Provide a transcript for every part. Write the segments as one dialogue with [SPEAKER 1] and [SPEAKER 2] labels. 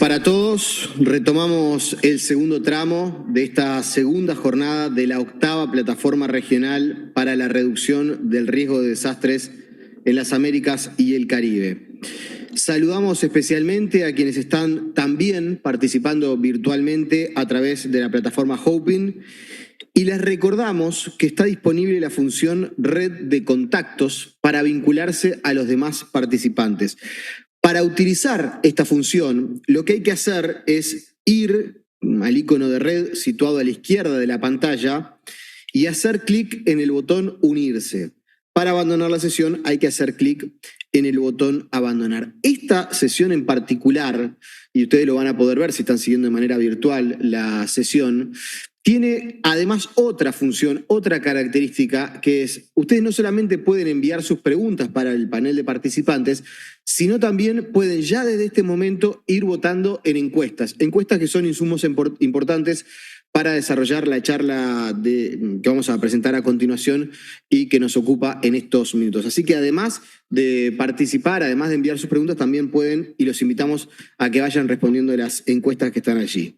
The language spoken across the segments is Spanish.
[SPEAKER 1] para todos. Retomamos el segundo tramo de esta segunda jornada de la 8ª Plataforma Regional para la Reducción del Riesgo de Desastres en las Américas y el Caribe. Saludamos especialmente a quienes están también participando virtualmente a través de la plataforma Hopin y les recordamos que está disponible la función Red de Contactos para vincularse a los demás participantes. Para utilizar esta función, lo que hay que hacer es ir al icono de red situado a la izquierda de la pantalla y hacer clic en el botón Unirse. Para abandonar la sesión hay que hacer clic en el botón Abandonar. Esta sesión en particular, y ustedes lo van a poder ver si están siguiendo de manera virtual la sesión, tiene además otra función, otra característica, que es, ustedes no solamente pueden enviar sus preguntas para el panel de participantes, sino también pueden ya desde este momento ir votando en encuestas que son insumos importantes para desarrollar la charla que vamos a presentar a continuación y que nos ocupa en estos minutos. Así que además de participar, además de enviar sus preguntas, también pueden, y los invitamos a que vayan respondiendo de las encuestas que están allí.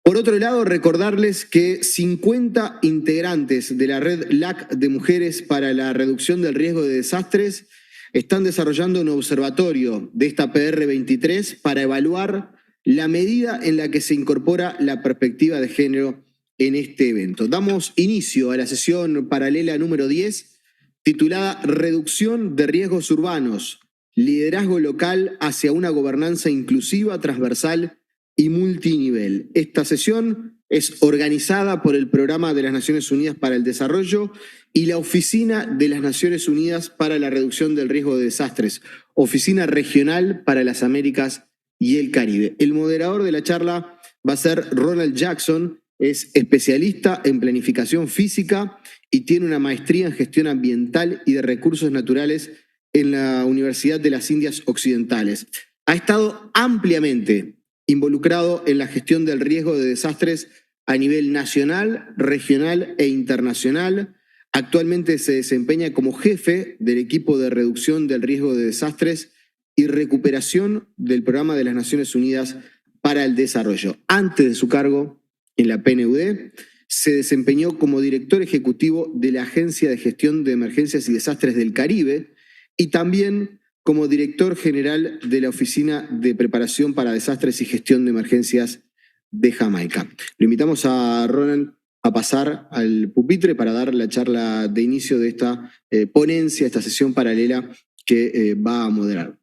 [SPEAKER 1] Por otro lado, recordarles que 50 integrantes de la red LAC de Mujeres para la Reducción del Riesgo de Desastres están desarrollando un observatorio de esta PR23 para evaluar la medida en la que se incorpora la perspectiva de género en este evento. Damos inicio a la sesión paralela número 10, titulada Reducción de Riesgos Urbanos, liderazgo local hacia una gobernanza inclusiva, transversal y multinivel. Esta sesión es organizada por el Programa de las Naciones Unidas para el Desarrollo y la Oficina de las Naciones Unidas para la Reducción del Riesgo de Desastres, Oficina Regional para las Américas y el Caribe. El moderador de la charla va a ser Ronald Jackson, es especialista en planificación física y tiene una maestría en gestión ambiental y de recursos naturales en la Universidad de las Indias Occidentales. Ha estado ampliamente involucrado en la gestión del riesgo de desastres a nivel nacional, regional e internacional. Actualmente se desempeña como jefe del equipo de reducción del riesgo de desastres y recuperación del Programa de las Naciones Unidas para el Desarrollo. Antes de su cargo en la PNUD, se desempeñó como director ejecutivo de la Agencia de Gestión de Emergencias y Desastres del Caribe y también como director general de la Oficina de Preparación para Desastres y Gestión de Emergencias de Jamaica. Lo invitamos a Ronald a pasar al pupitre para dar la charla de inicio de esta ponencia, esta sesión paralela que va a moderar.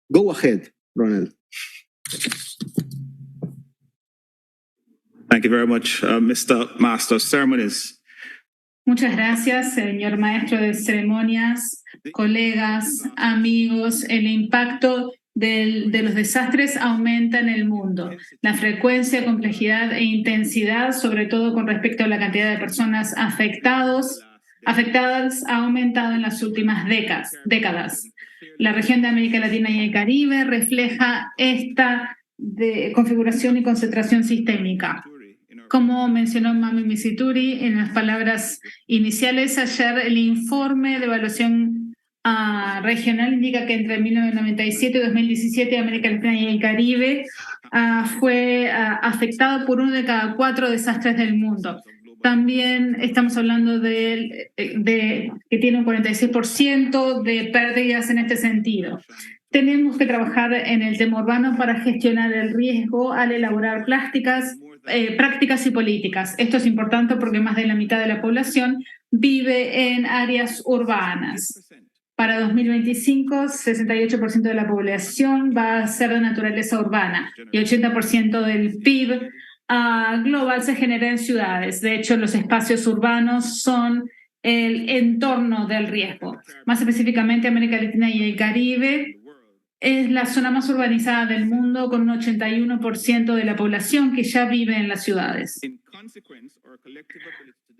[SPEAKER 1] Go ahead, Ronald.
[SPEAKER 2] Thank you very much, Mr. Master of Ceremonies.
[SPEAKER 3] Muchas gracias, señor maestro de ceremonias, colegas, amigos. El impacto de los desastres aumenta en el mundo. La frecuencia, complejidad e intensidad, sobre todo con respecto a la cantidad de personas afectadas, ha aumentado en las últimas décadas. La región de América Latina y el Caribe refleja esta configuración y concentración sistémica. Como mencionó Mami Misituri en las palabras iniciales ayer, el informe de evaluación regional indica que entre 1997 y 2017 América Latina y el Caribe fue afectado por 1 de cada 4 desastres del mundo. También estamos hablando de que tiene un 46% de pérdidas en este sentido. Tenemos que trabajar en el tema urbano para gestionar el riesgo al elaborar prácticas y políticas. Esto es importante porque más de la mitad de la población vive en áreas urbanas. Para 2025, 68% de la población va a ser de naturaleza urbana y 80% del PIB global se genera en ciudades. De hecho, los espacios urbanos son el entorno del riesgo. Más específicamente, América Latina y el Caribe es la zona más urbanizada del mundo, con un 81% de la población que ya vive en las ciudades.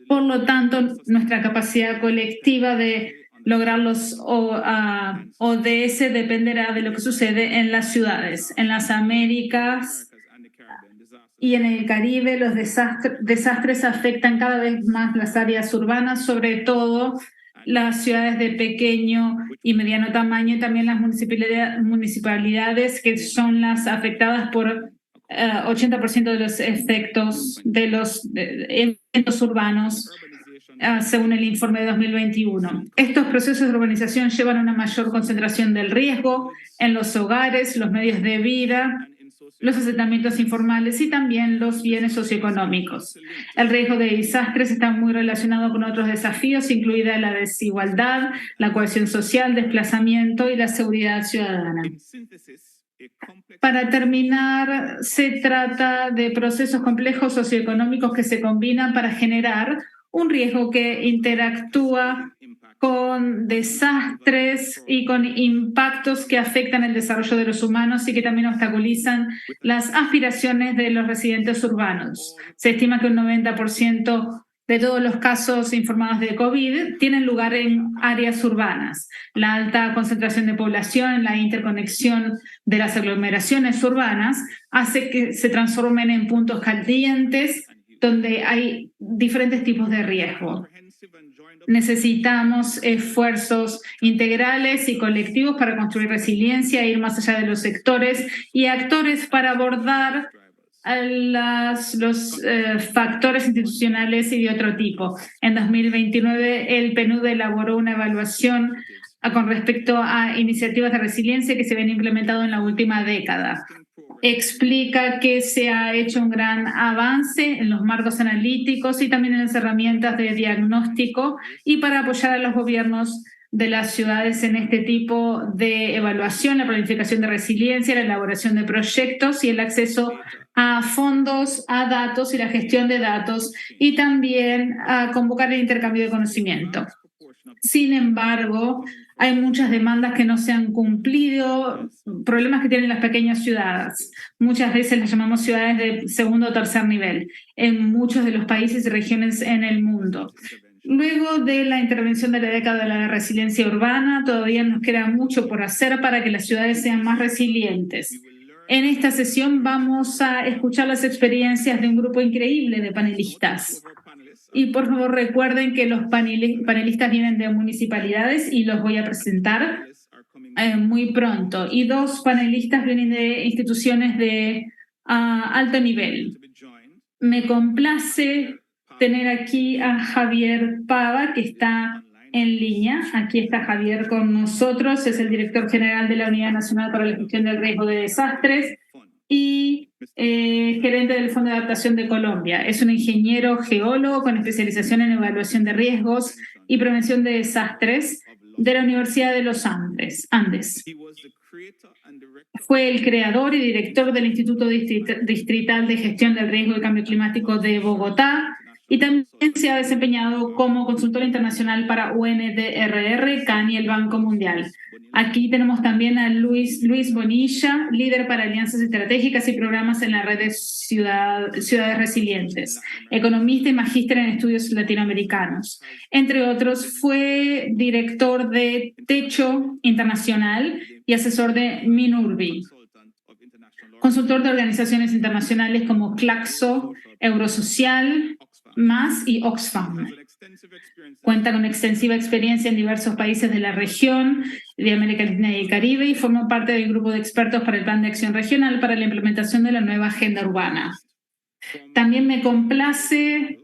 [SPEAKER 3] Por lo tanto, nuestra capacidad colectiva de lograr los ODS dependerá de lo que sucede en las ciudades. En las Américas y en el Caribe, los desastres afectan cada vez más las áreas urbanas, sobre todo las ciudades de pequeño y mediano tamaño, y también las municipalidades que son las afectadas por 80% de los efectos de los eventos urbanos, según el informe de 2021. Estos procesos de urbanización llevan a una mayor concentración del riesgo en los hogares, los medios de vida, los asentamientos informales y también los bienes socioeconómicos. El riesgo de desastres está muy relacionado con otros desafíos, incluida la desigualdad, la cohesión social, desplazamiento y la seguridad ciudadana. Para terminar, se trata de procesos complejos socioeconómicos que se combinan para generar un riesgo que interactúa con desastres y con impactos que afectan el desarrollo de los humanos y que también obstaculizan las aspiraciones de los residentes urbanos. Se estima que un 90% de todos los casos informados de COVID tienen lugar en áreas urbanas. La alta concentración de población, la interconexión de las aglomeraciones urbanas hace que se transformen en puntos calientes donde hay diferentes tipos de riesgo. Necesitamos esfuerzos integrales y colectivos para construir resiliencia e ir más allá de los sectores y actores para abordar los factores institucionales y de otro tipo. En 2029, el PNUD elaboró una evaluación con respecto a iniciativas de resiliencia que se habían implementado en la última década. Explica que se ha hecho un gran avance en los marcos analíticos y también en las herramientas de diagnóstico y para apoyar a los gobiernos de las ciudades en este tipo de evaluación, la planificación de resiliencia, la elaboración de proyectos y el acceso a fondos, a datos y la gestión de datos y también a convocar el intercambio de conocimiento. Sin embargo, hay muchas demandas que no se han cumplido, problemas que tienen las pequeñas ciudades. Muchas veces las llamamos ciudades de segundo o tercer nivel en muchos de los países y regiones en el mundo. Luego de la intervención de la década de la resiliencia urbana, todavía nos queda mucho por hacer para que las ciudades sean más resilientes. En esta sesión vamos a escuchar las experiencias de un grupo increíble de panelistas. Y por favor recuerden que los panelistas vienen de municipalidades y los voy a presentar muy pronto. Y dos panelistas vienen de instituciones de alto nivel. Me complace tener aquí a Javier Pava, que está en línea. Aquí está Javier con nosotros, es el director general de la Unidad Nacional para la Gestión del Riesgo de Desastres y gerente del Fondo de Adaptación de Colombia. Es un ingeniero geólogo con especialización en evaluación de riesgos y prevención de desastres de la Universidad de los Andes. Fue el creador y director del Instituto Distrital de Gestión del Riesgo y Cambio Climático de Bogotá y también se ha desempeñado como consultor internacional para UNDRR, CAN y el Banco Mundial. Aquí tenemos también a Luis Bonilla, líder para alianzas estratégicas y programas en la red de ciudades resilientes, economista y magíster en estudios latinoamericanos. Entre otros, fue director de Techo Internacional y asesor de Minurbi, consultor de organizaciones internacionales como Claxo, Eurosocial, MAS y Oxfam. Cuenta con extensiva experiencia en diversos países de la región de América Latina y el Caribe y formó parte del grupo de expertos para el Plan de Acción Regional para la implementación de la nueva Agenda Urbana. También me complace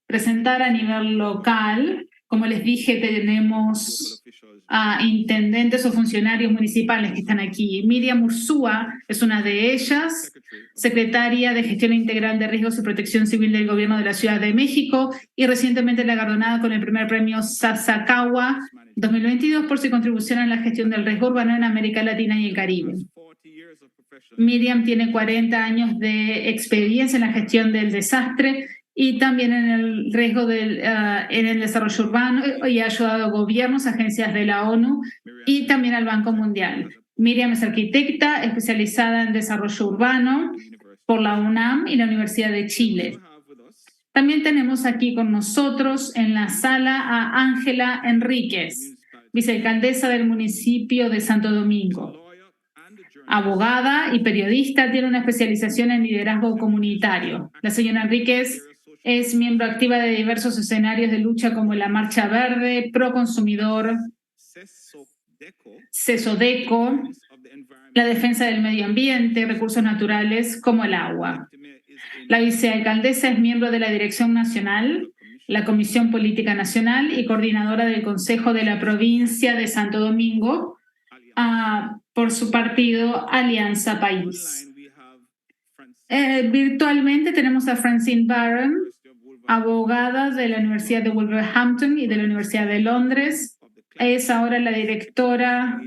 [SPEAKER 3] presentar a nivel local. Como les dije, tenemos a intendentes o funcionarios municipales que están aquí. Miriam Ursúa es una de ellas, secretaria de Gestión Integral de Riesgos y Protección Civil del Gobierno de la Ciudad de México y recientemente galardonada con el primer premio Sasakawa 2022 por su contribución a la gestión del riesgo urbano en América Latina y el Caribe. Miriam tiene 40 años de experiencia en la gestión del desastre y también en el riesgo en el desarrollo urbano y ha ayudado a gobiernos, agencias de la ONU y también al Banco Mundial. Miriam es arquitecta especializada en desarrollo urbano por la UNAM y la Universidad de Chile. También tenemos aquí con nosotros en la sala a Ángela Enríquez, vicealcaldesa del municipio de Santo Domingo. Abogada y periodista, tiene una especialización en liderazgo comunitario. La señora Enríquez es miembro activa de diversos escenarios de lucha como la Marcha Verde, Pro Consumidor, CESODECO, la defensa del medio ambiente, recursos naturales como el agua. La vicealcaldesa es miembro de la Dirección Nacional, la Comisión Política Nacional y coordinadora del Consejo de la Provincia de Santo Domingo por su partido Alianza País. Virtualmente tenemos a Francine Barron, abogada de la Universidad de Wolverhampton y de la Universidad de Londres. Es ahora la directora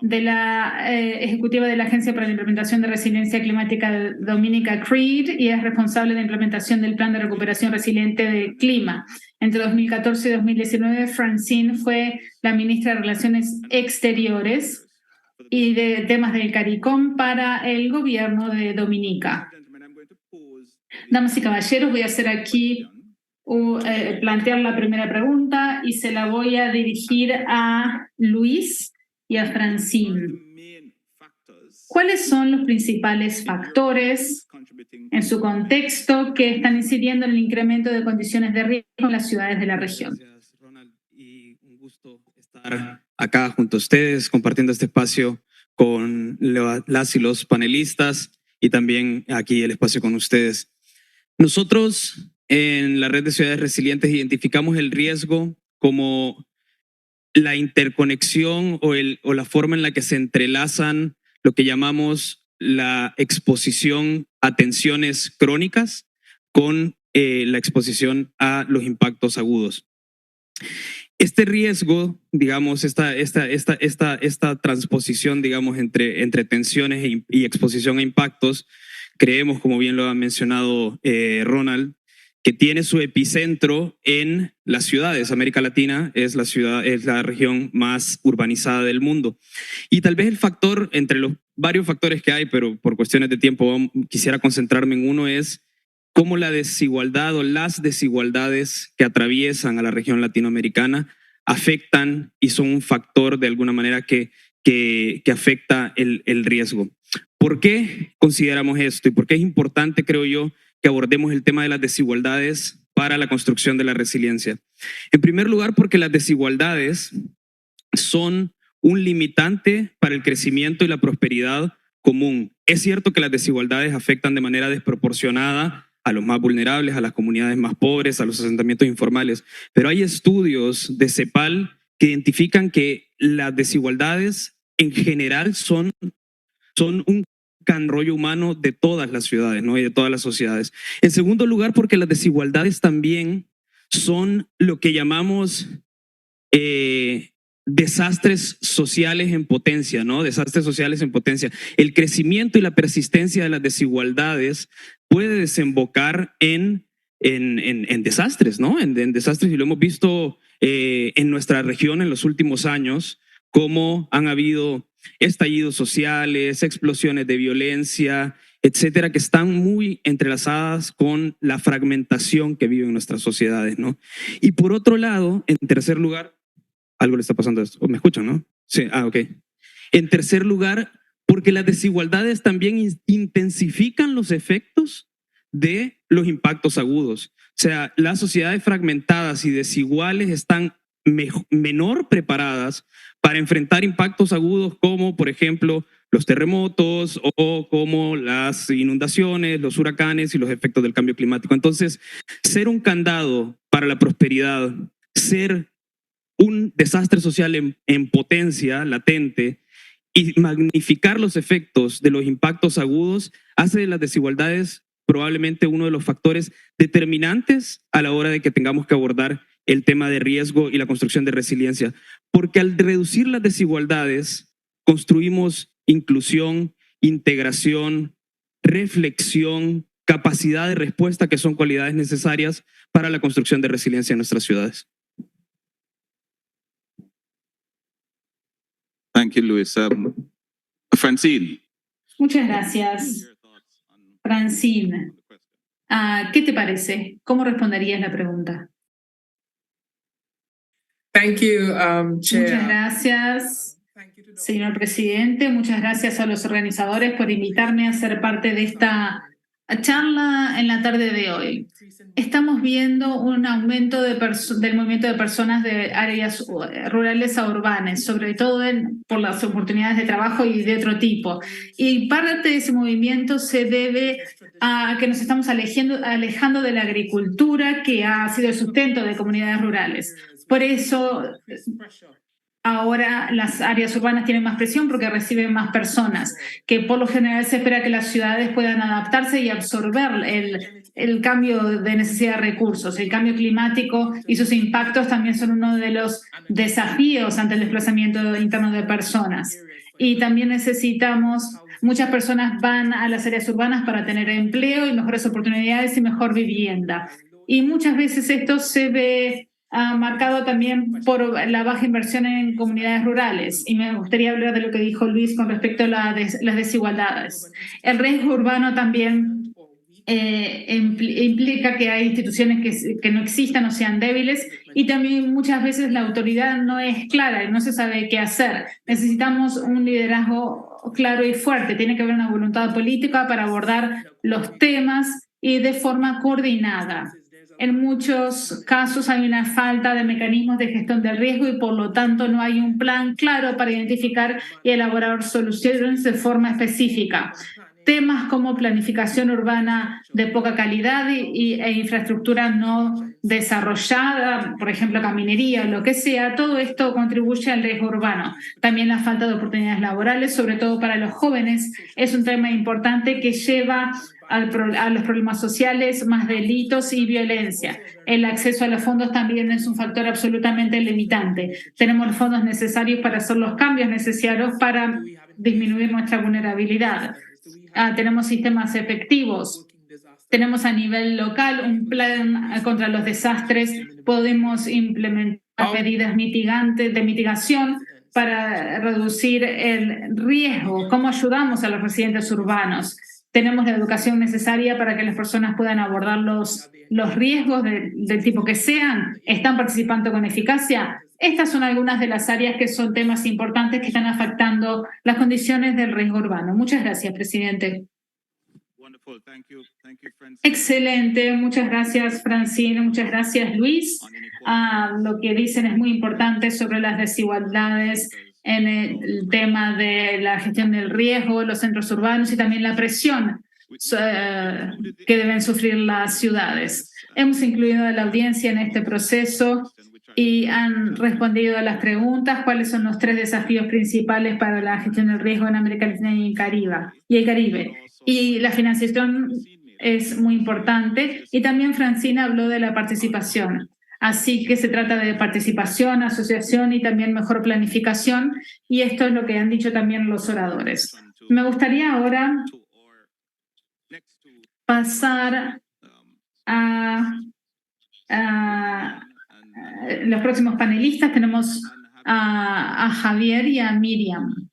[SPEAKER 3] de la ejecutiva de la Agencia para la Implementación de Resiliencia Climática Dominica CREED y es responsable de la implementación del Plan de Recuperación Resiliente del Clima. Entre 2014 y 2019, Francine fue la ministra de Relaciones Exteriores y de temas del CARICOM para el gobierno de Dominica. Damas y caballeros, voy a hacer aquí plantear la primera pregunta y se la voy a dirigir a Luis y a Francine. ¿Cuáles son los principales factores en su contexto que están incidiendo en el incremento de condiciones de riesgo en las ciudades de la región?
[SPEAKER 4] Gracias, Ronald, y un gusto estar acá junto a ustedes compartiendo este espacio con las y los panelistas y también aquí el espacio con ustedes. Nosotros en la Red de Ciudades Resilientes identificamos el riesgo como la interconexión o la forma en la que se entrelazan lo que llamamos la exposición a tensiones crónicas con la exposición a los impactos agudos. Este riesgo, digamos, esta transposición, digamos, entre tensiones y exposición a impactos, creemos, como bien lo ha mencionado Ronald, que tiene su epicentro en las ciudades. América Latina es la región más urbanizada del mundo. Y tal vez el factor, entre los varios factores que hay, pero por cuestiones de tiempo quisiera concentrarme en uno, es cómo la desigualdad o las desigualdades que atraviesan a la región latinoamericana afectan y son un factor de alguna manera que afecta el riesgo. ¿Por qué consideramos esto y por qué es importante, creo yo, que abordemos el tema de las desigualdades para la construcción de la resiliencia? En primer lugar, porque las desigualdades son un limitante para el crecimiento y la prosperidad común. Es cierto que las desigualdades afectan de manera desproporcionada a los más vulnerables, a las comunidades más pobres, a los asentamientos informales, pero hay estudios de CEPAL que identifican que las desigualdades en general son un rollo humano de todas las ciudades, ¿no? Y de todas las sociedades. En segundo lugar, porque las desigualdades también son lo que llamamos desastres sociales en potencia, ¿no? Desastres sociales en potencia. El crecimiento y la persistencia de las desigualdades puede desembocar en desastres, ¿no? En desastres, y lo hemos visto en nuestra región en los últimos años, cómo han habido estallidos sociales, explosiones de violencia, etcétera, que están muy entrelazadas con la fragmentación que viven nuestras sociedades, ¿no? Y por otro lado, en tercer lugar, algo le está pasando a esto. ¿Me escuchan, no? Sí, ok. En tercer lugar, porque las desigualdades también intensifican los efectos de los impactos agudos. O sea, las sociedades fragmentadas y desiguales están menor preparadas para enfrentar impactos agudos como, por ejemplo, los terremotos o como las inundaciones, los huracanes y los efectos del cambio climático. Entonces, ser un candado para la prosperidad, ser un desastre social en potencia latente y magnificar los efectos de los impactos agudos hace de las desigualdades probablemente uno de los factores determinantes a la hora de que tengamos que abordar el tema de riesgo y la construcción de resiliencia. Porque al reducir las desigualdades, construimos inclusión, integración, reflexión, capacidad de respuesta, que son cualidades necesarias para la construcción de resiliencia en nuestras ciudades.
[SPEAKER 2] Thank you, Luis. Francine.
[SPEAKER 3] Muchas gracias. Francine, ¿qué te parece? ¿Cómo responderías la pregunta?
[SPEAKER 5] Thank you, Chair.
[SPEAKER 3] Muchas gracias, señor presidente. Muchas gracias a los organizadores por invitarme a ser parte de esta charla en la tarde de hoy. Estamos viendo un aumento del movimiento de personas de áreas rurales a urbanas, sobre todo por las oportunidades de trabajo y de otro tipo. Y parte de ese movimiento se debe a que nos estamos alejando de la agricultura, que ha sido el sustento de comunidades rurales. Por eso ahora las áreas urbanas tienen más presión porque reciben más personas, que por lo general se espera que las ciudades puedan adaptarse y absorber el cambio de necesidad de recursos. El cambio climático y sus impactos también son uno de los desafíos ante el desplazamiento interno de personas. Y también muchas personas van a las áreas urbanas para tener empleo y mejores oportunidades y mejor vivienda. Y muchas veces esto se ve marcado también por la baja inversión en comunidades rurales. Y me gustaría hablar de lo que dijo Luis con respecto a las desigualdades. El riesgo urbano también implica que hay instituciones que no existan o sean débiles, y también muchas veces la autoridad no es clara y no se sabe qué hacer. Necesitamos un liderazgo claro y fuerte. Tiene que haber una voluntad política para abordar los temas y de forma coordinada. En muchos casos hay una falta de mecanismos de gestión del riesgo y por lo tanto no hay un plan claro para identificar y elaborar soluciones de forma específica. Temas como planificación urbana de poca calidad e infraestructura no desarrollada, por ejemplo, caminería o lo que sea, todo esto contribuye al riesgo urbano. También la falta de oportunidades laborales, sobre todo para los jóvenes, es un tema importante que lleva a los problemas sociales, más delitos y violencia. El acceso a los fondos también es un factor absolutamente limitante. Tenemos los fondos necesarios para hacer los cambios necesarios para disminuir nuestra vulnerabilidad. Tenemos sistemas efectivos. Tenemos a nivel local un plan contra los desastres. Podemos implementar medidas mitigantes de mitigación para reducir el riesgo. ¿Cómo ayudamos a los residentes urbanos? Tenemos la educación necesaria para que las personas puedan abordar los riesgos del tipo que sean. ¿Están participando con eficacia? Estas son algunas de las áreas que son temas importantes que están afectando las condiciones del riesgo urbano. Muchas gracias, presidente. Excelente, muchas gracias, Francine, muchas gracias, Luis. Lo que dicen es muy importante sobre las desigualdades en el tema de la gestión del riesgo, los centros urbanos y también la presión que deben sufrir las ciudades. Hemos incluido a la audiencia en este proceso y han respondido a las preguntas: ¿cuáles son los 3 desafíos principales para la gestión del riesgo en América Latina y el Caribe? Y la financiación es muy importante. Y también Francina habló de la participación. Así que se trata de participación, asociación y también mejor planificación. Y esto es lo que han dicho también los oradores. Me gustaría ahora pasar a los próximos panelistas. Tenemos a Javier y a Miriam,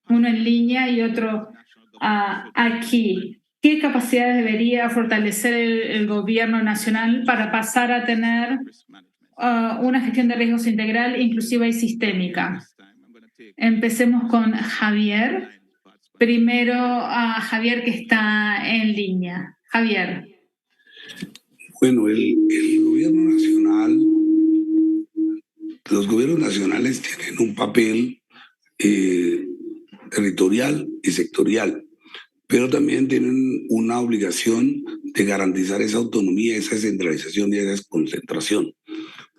[SPEAKER 3] uno en línea y otro aquí. ¿Qué capacidades debería fortalecer el gobierno nacional para pasar a tener una gestión de riesgos integral, inclusiva y sistémica? Empecemos con Javier. Primero a Javier, que está en línea. Javier.
[SPEAKER 6] Bueno, el gobierno nacional, los gobiernos nacionales tienen un papel territorial y sectorial, pero también tienen una obligación de garantizar esa autonomía, esa descentralización y esa desconcentración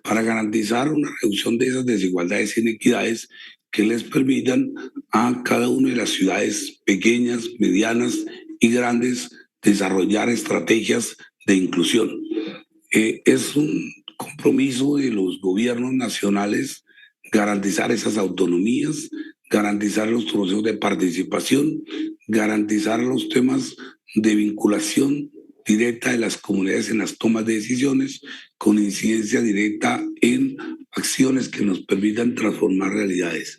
[SPEAKER 6] para garantizar una reducción de esas desigualdades e inequidades que les permitan a cada una de las ciudades pequeñas, medianas y grandes desarrollar estrategias de inclusión. Es un compromiso de los gobiernos nacionales garantizar esas autonomías, garantizar los procesos de participación, garantizar los temas de vinculación directa de las comunidades en las tomas de decisiones, con incidencia directa en acciones que nos permitan transformar realidades.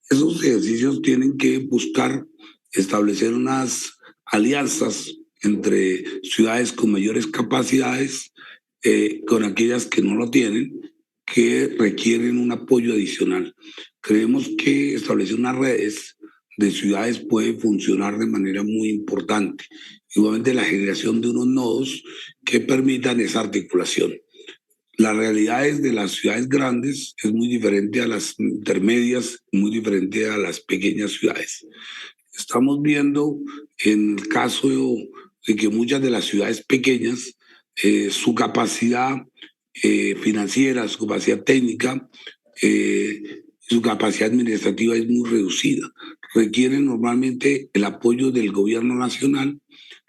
[SPEAKER 6] Esos ejercicios tienen que buscar establecer unas alianzas entre ciudades con mayores capacidades, con aquellas que no lo tienen, que requieren un apoyo adicional. Creemos que establecer unas redes de ciudades puede funcionar de manera muy importante. Igualmente la generación de unos nodos que permitan esa articulación. Las realidades de las ciudades grandes es muy diferente a las intermedias, muy diferente a las pequeñas ciudades. Estamos viendo en el caso de que muchas de las ciudades pequeñas, su capacidad financiera, su capacidad técnica, su capacidad administrativa es muy reducida. Requieren normalmente el apoyo del gobierno nacional.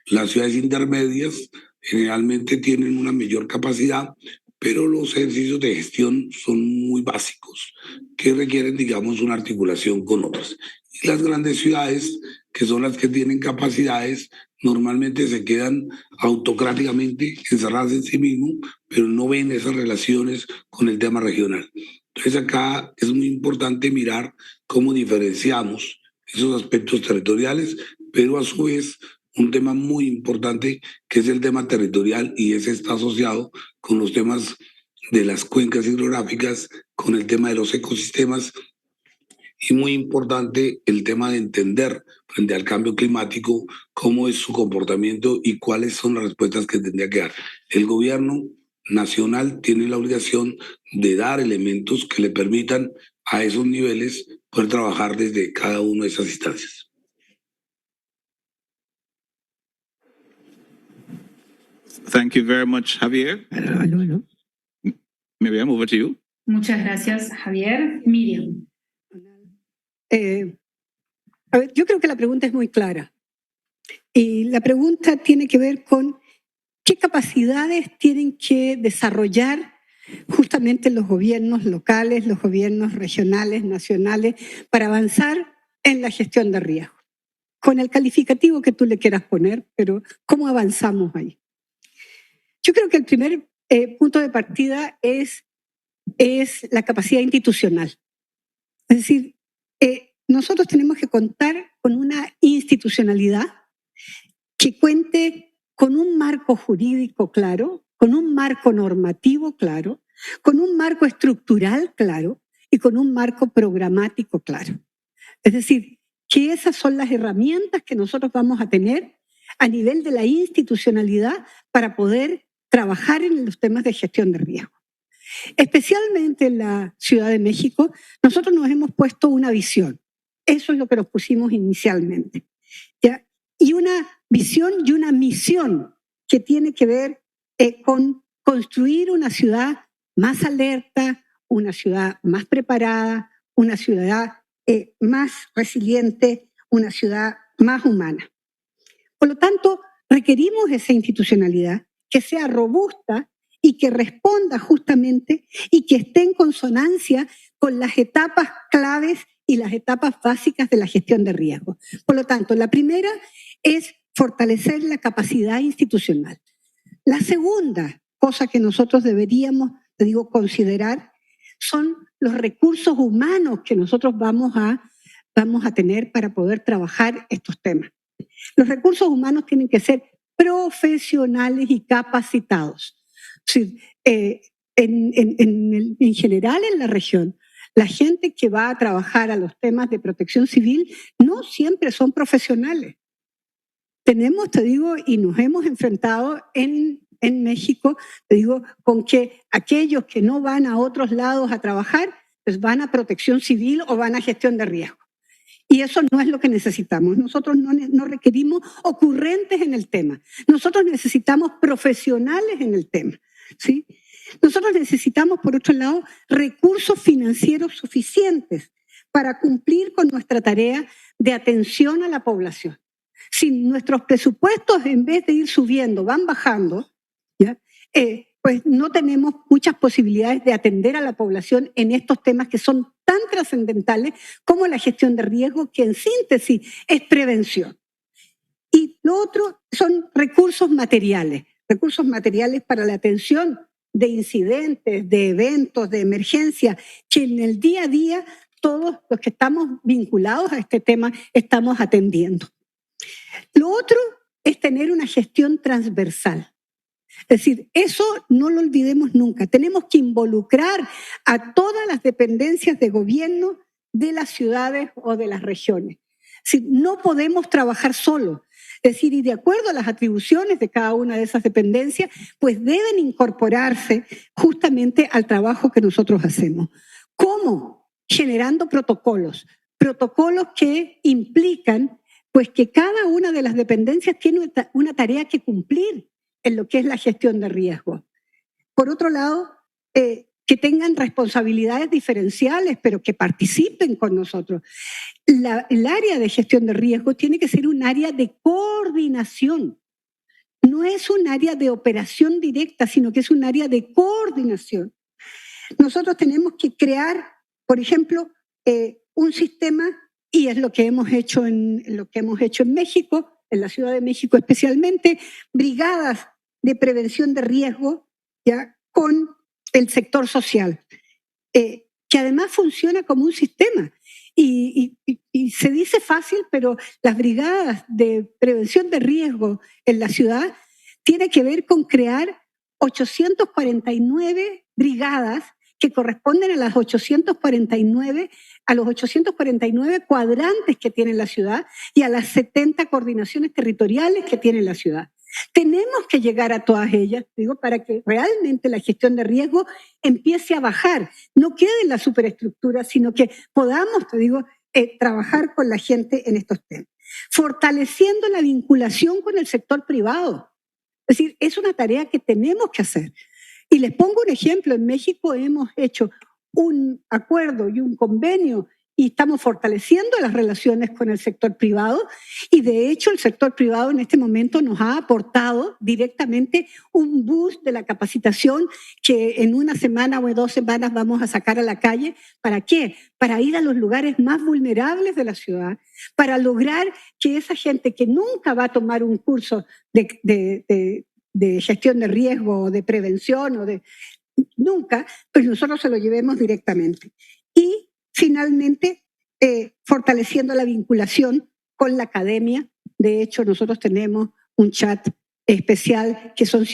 [SPEAKER 6] Las ciudades intermedias generalmente tienen una mayor capacidad, pero los ejercicios de gestión son muy básicos, que requieren, digamos, una articulación con otras. Y las grandes ciudades, que son las que tienen capacidades, normalmente se quedan autocráticamente encerradas en sí mismos, pero no ven esas relaciones con el tema regional. Entonces acá es muy importante mirar cómo diferenciamos esos aspectos territoriales, pero a su vez un tema muy importante que es el tema territorial, y ese está asociado con los temas de las cuencas hidrográficas, con el tema de los ecosistemas, y muy importante el tema de entender frente al cambio climático cómo es su comportamiento y cuáles son las respuestas que tendría que dar. El gobierno nacional tiene la obligación de dar elementos que le permitan a esos niveles poder trabajar desde cada una de esas instancias.
[SPEAKER 2] Thank you very much, Javier. Miriam, over to you.
[SPEAKER 3] Muchas gracias, Javier. Miriam.
[SPEAKER 7] A ver, yo creo que la pregunta es muy clara. Y la pregunta tiene que ver con qué capacidades tienen que desarrollar justamente los gobiernos locales, los gobiernos regionales, nacionales, para avanzar en la gestión de riesgo. Con el calificativo que tú le quieras poner, pero ¿cómo avanzamos ahí? Yo creo que el primer punto de partida es la capacidad institucional. Es decir, nosotros tenemos que contar con una institucionalidad que cuente con un marco jurídico claro, con un marco normativo claro, con un marco estructural claro y con un marco programático claro. Es decir, que esas son las herramientas que nosotros vamos a tener a nivel de la institucionalidad para poder trabajar en los temas de gestión de riesgo. Especialmente en la Ciudad de México, nosotros nos hemos puesto una visión. Eso es lo que nos pusimos inicialmente, ¿ya? Y una visión y una misión que tiene que ver con construir una ciudad más alerta, una ciudad más preparada, una ciudad más resiliente, una ciudad más humana. Por lo tanto, requerimos esa institucionalidad que sea robusta y que responda justamente y que esté en consonancia con las etapas claves y las etapas básicas de la gestión de riesgo. Por lo tanto, la primera es fortalecer la capacidad institucional. La segunda cosa que nosotros deberíamos, te digo, considerar son los recursos humanos que nosotros vamos a tener para poder trabajar estos temas. Los recursos humanos tienen que ser profesionales y capacitados. Sí, en general en la región, la gente que va a trabajar a los temas de protección civil no siempre son profesionales. Tenemos, te digo, y nos hemos enfrentado en México, te digo, con que aquellos que no van a otros lados a trabajar, pues van a protección civil o van a gestión de riesgo. Y eso no es lo que necesitamos. Nosotros no requerimos ocurrentes en el tema. Nosotros necesitamos profesionales en el tema, ¿sí? Nosotros necesitamos, por otro lado, recursos financieros suficientes para cumplir con nuestra tarea de atención a la población. Si nuestros presupuestos, en vez de ir subiendo, van bajando, ¿ya? Pues no tenemos muchas posibilidades de atender a la población en estos temas que son tan trascendentales como la gestión de riesgo, que en síntesis es prevención. Y lo otro son recursos materiales para la atención de incidentes, de eventos, de emergencia, que en el día a día todos los que estamos vinculados a este tema estamos atendiendo. Lo otro es tener una gestión transversal. Es decir, eso no lo olvidemos nunca. Tenemos que involucrar a todas las dependencias de gobierno de las ciudades o de las regiones. Si no podemos trabajar solos. Es decir, y de acuerdo a las atribuciones de cada una de esas dependencias, pues deben incorporarse justamente al trabajo que nosotros hacemos. ¿Cómo? Generando protocolos que implican pues que cada una de las dependencias tiene una tarea que cumplir en lo que es la gestión de riesgo. Por otro lado, que tengan responsabilidades diferenciales, pero que participen con nosotros. El área de gestión de riesgo tiene que ser un área de coordinación. No es un área de operación directa, sino que es un área de coordinación. Nosotros tenemos que crear, por ejemplo, un sistema, y es lo que hemos hecho en México, en la Ciudad de México especialmente, brigadas de prevención de riesgo, ya con el sector social, que además funciona como un sistema. Y se dice fácil, pero las brigadas de prevención de riesgo en la ciudad tiene que ver con crear 849 brigadas que corresponden a los 849 cuadrantes que tiene la ciudad y a las 70 coordinaciones territoriales que tiene la ciudad. Tenemos que llegar a todas ellas, digo, para que realmente la gestión de riesgo empiece a bajar, no quede en la superestructura, sino que podamos, te digo, trabajar con la gente en estos temas. Fortaleciendo la vinculación con el sector privado. Es decir, es una tarea que tenemos que hacer. Y les pongo un ejemplo, en México hemos hecho un acuerdo y un convenio y estamos fortaleciendo las relaciones con el sector privado y de hecho el sector privado en este momento nos ha aportado directamente un boost de la capacitación que en una semana o 2 semanas vamos a sacar a la calle. ¿Para qué? Para ir a los lugares más vulnerables de la ciudad, para lograr que esa gente que nunca va a tomar un curso de gestión de riesgo o de prevención o de nunca, pues nosotros se lo llevemos directamente. Y finalmente, fortaleciendo la vinculación con la academia. De hecho, nosotros tenemos un chat especial que son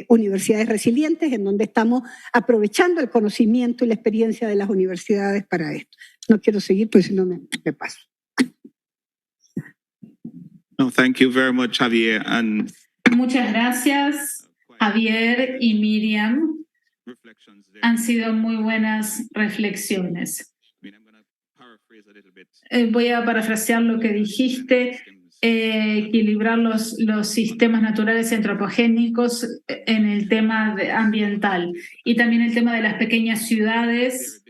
[SPEAKER 7] universidades resilientes, en donde estamos aprovechando el conocimiento y la experiencia de las universidades para esto. No quiero seguir, pues si no me paso.
[SPEAKER 2] No, thank you very much, Javier. And
[SPEAKER 3] Muchas gracias, Javier y Miriam.
[SPEAKER 2] reflections there.
[SPEAKER 3] Han sido muy buenas reflexiones. Voy a parafrasear lo que dijiste, equilibrar los sistemas naturales y antropogénicos en el tema ambiental y también el tema de las pequeñas ciudades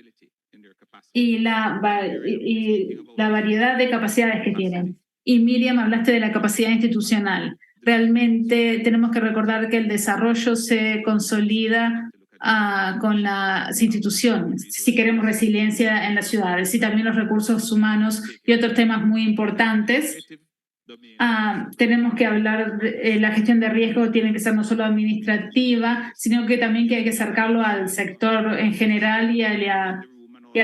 [SPEAKER 3] y la variedad de capacidades que tienen. Y Miriam, hablaste de la capacidad institucional. Realmente tenemos que recordar que el desarrollo se consolida con las instituciones, si queremos resiliencia en las ciudades, y también los recursos humanos y otros temas muy importantes. Tenemos que hablar de la gestión de riesgo, tiene que ser no solo administrativa, sino que también que hay que acercarlo al sector en general y a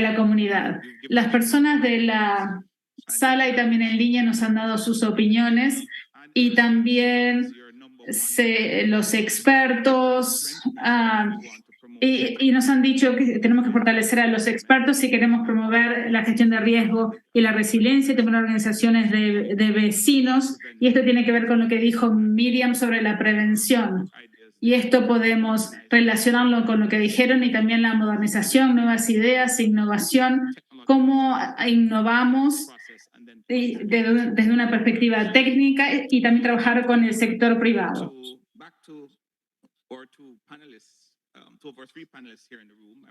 [SPEAKER 3] la comunidad. Las personas de la sala y también en línea nos han dado sus opiniones y también los expertos y nos han dicho que tenemos que fortalecer a los expertos si queremos promover la gestión de riesgo y la resiliencia, también organizaciones de vecinos, y esto tiene que ver con lo que dijo Miriam sobre la prevención. Y esto podemos relacionarlo con lo que dijeron y también la modernización, nuevas ideas, innovación, cómo innovamos desde una perspectiva técnica y también trabajar con el sector privado.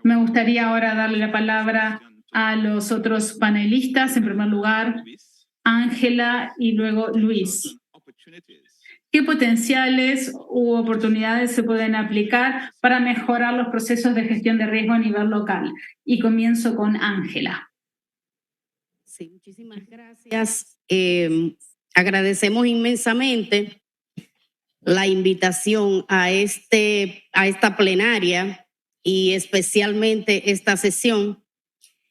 [SPEAKER 3] Me gustaría ahora darle la palabra a los otros panelistas. En primer lugar, Ángela y luego Luis. ¿Qué potenciales u oportunidades se pueden aplicar para mejorar los procesos de gestión de riesgo a nivel local? Y comienzo con Ángela.
[SPEAKER 8] Sí, muchísimas gracias. Agradecemos inmensamente la invitación a esta plenaria y especialmente esta sesión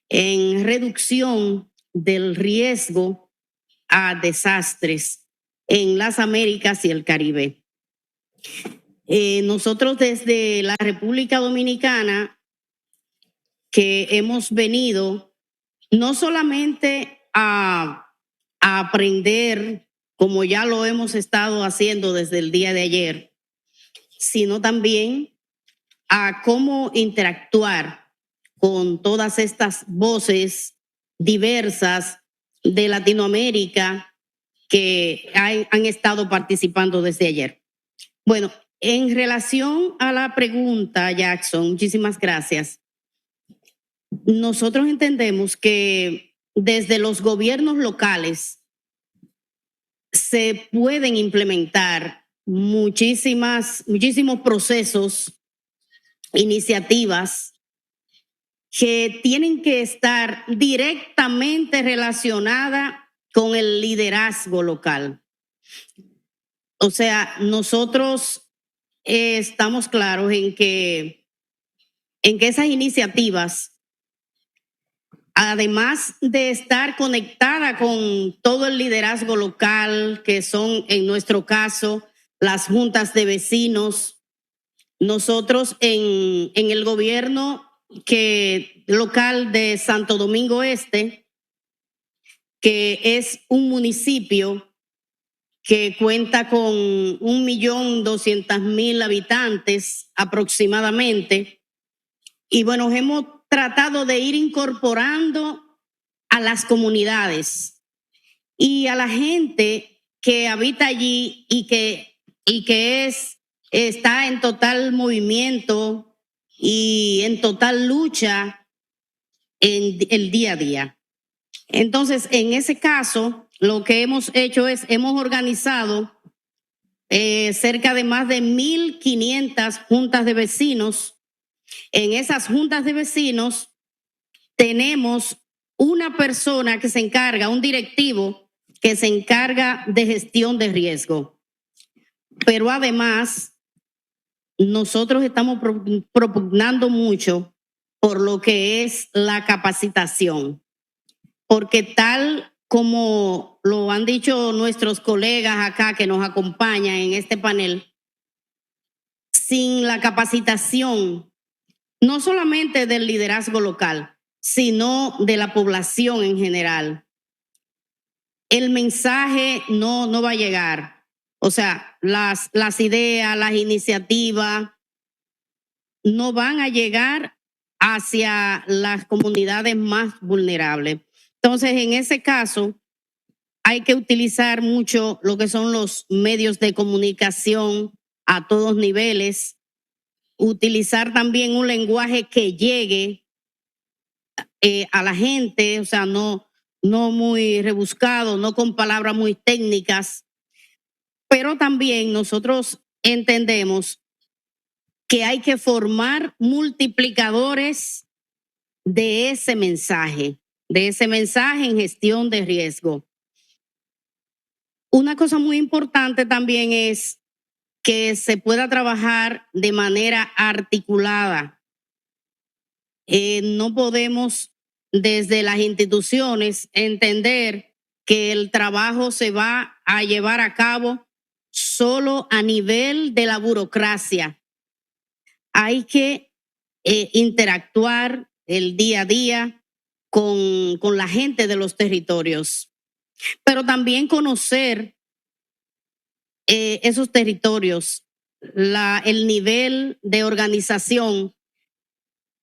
[SPEAKER 8] en reducción del riesgo a desastres en las Américas y el Caribe. Nosotros desde la República Dominicana que hemos venido no solamente a a aprender, como ya lo hemos estado haciendo desde el día de ayer, sino también a cómo interactuar con todas estas voces diversas de Latinoamérica que han estado participando desde ayer. Bueno, en relación a la pregunta, Jackson, muchísimas gracias. Nosotros entendemos que desde los gobiernos locales se pueden implementar muchísimos procesos, iniciativas que tienen que estar directamente relacionadas con el liderazgo local. O sea, nosotros estamos claros en que esas iniciativas, además de estar conectada con todo el liderazgo local, que son en nuestro caso las juntas de vecinos, nosotros en el gobierno local de Santo Domingo Este, que es un municipio que cuenta con 1.200.000 habitantes aproximadamente, y bueno, hemos tratado de ir incorporando a las comunidades y a la gente que habita allí y que está en total movimiento y en total lucha en el día a día. Entonces, en ese caso, lo que hemos hecho es, hemos organizado cerca de más de 1.500 juntas de vecinos. En esas juntas de vecinos tenemos una persona que se encarga, un directivo que se encarga de gestión de riesgo. Pero además, nosotros estamos propugnando mucho por lo que es la capacitación, porque tal como lo han dicho nuestros colegas acá que nos acompañan en este panel, sin la capacitación, no solamente del liderazgo local, sino de la población en general, el mensaje no va a llegar. O sea, las ideas, las iniciativas no van a llegar hacia las comunidades más vulnerables. Entonces, en ese caso, hay que utilizar mucho lo que son los medios de comunicación a todos niveles, utilizar también un lenguaje que llegue a la gente, o sea, no muy rebuscado, no con palabras muy técnicas, pero también nosotros entendemos que hay que formar multiplicadores de ese mensaje en gestión de riesgo. Una cosa muy importante también es que se pueda trabajar de manera articulada. No podemos desde las instituciones entender que el trabajo se va a llevar a cabo solo a nivel de la burocracia. Hay que interactuar el día a día con la gente de los territorios, pero también conocer esos territorios, el nivel de organización.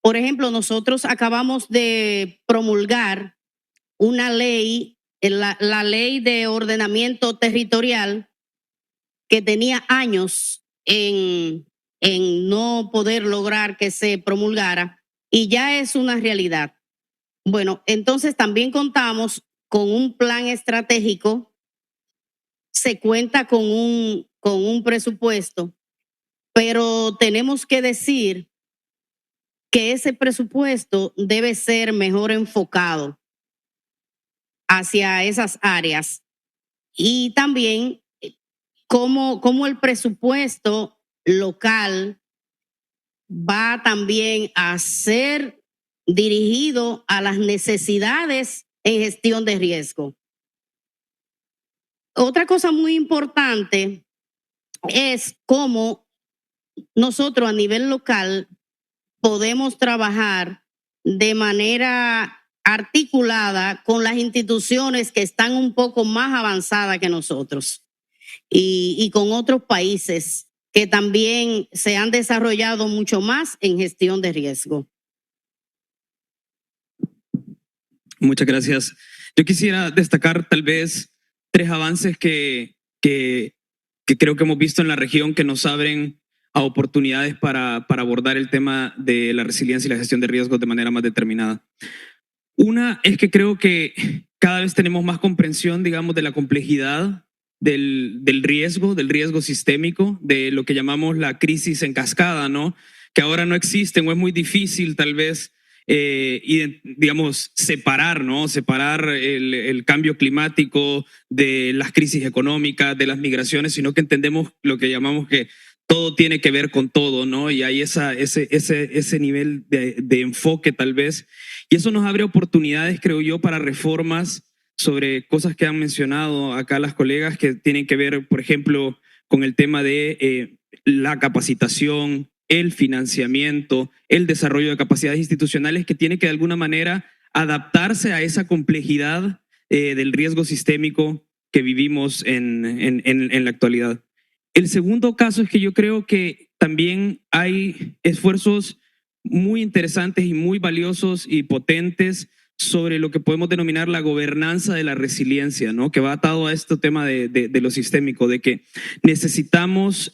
[SPEAKER 8] Por ejemplo, nosotros acabamos de promulgar una ley, la ley de ordenamiento territorial, que tenía años en no poder lograr que se promulgara y ya es una realidad. Bueno, entonces también contamos con un plan estratégico, se cuenta con un presupuesto, pero tenemos que decir que ese presupuesto debe ser mejor enfocado hacia esas áreas y también cómo el presupuesto local va también a ser dirigido a las necesidades en gestión de riesgo. Otra cosa muy importante es cómo nosotros a nivel local podemos trabajar de manera articulada con las instituciones que están un poco más avanzadas que nosotros y con otros países que también se han desarrollado mucho más en gestión de riesgo.
[SPEAKER 4] Muchas gracias. Yo quisiera destacar tal vez 3 avances que creo que hemos visto en la región que nos abren a oportunidades para abordar el tema de la resiliencia y la gestión de riesgos de manera más determinada. Una es que creo que cada vez tenemos más comprensión, digamos, de la complejidad del riesgo sistémico, de lo que llamamos la crisis en cascada, ¿no? Que ahora no existen o es muy difícil tal vez digamos, separar, ¿no? Separar el cambio climático de las crisis económicas, de las migraciones, sino que entendemos lo que llamamos que todo tiene que ver con todo, ¿no? Y hay ese nivel de enfoque tal vez. Y eso nos abre oportunidades, creo yo, para reformas sobre cosas que han mencionado acá las colegas que tienen que ver, por ejemplo, con el tema de la capacitación, el financiamiento, el desarrollo de capacidades institucionales que tiene que de alguna manera adaptarse a esa complejidad del riesgo sistémico que vivimos en la actualidad. El segundo caso es que yo creo que también hay esfuerzos muy interesantes y muy valiosos y potentes sobre lo que podemos denominar la gobernanza de la resiliencia, ¿no? Que va atado a este tema de lo sistémico, de que necesitamos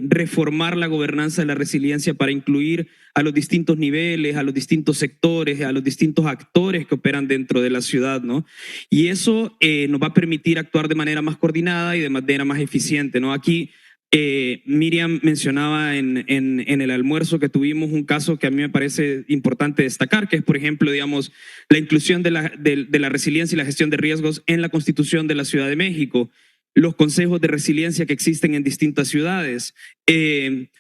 [SPEAKER 4] reformar la gobernanza de la resiliencia para incluir a los distintos niveles, a los distintos sectores, a los distintos actores que operan dentro de la ciudad, ¿no? Y eso nos va a permitir actuar de manera más coordinada y de manera más eficiente, ¿no? Aquí Miriam mencionaba en el almuerzo que tuvimos un caso que a mí me parece importante destacar, que es, por ejemplo, digamos, la inclusión de la resiliencia y la gestión de riesgos en la Constitución de la Ciudad de México, los consejos de resiliencia que existen en distintas ciudades.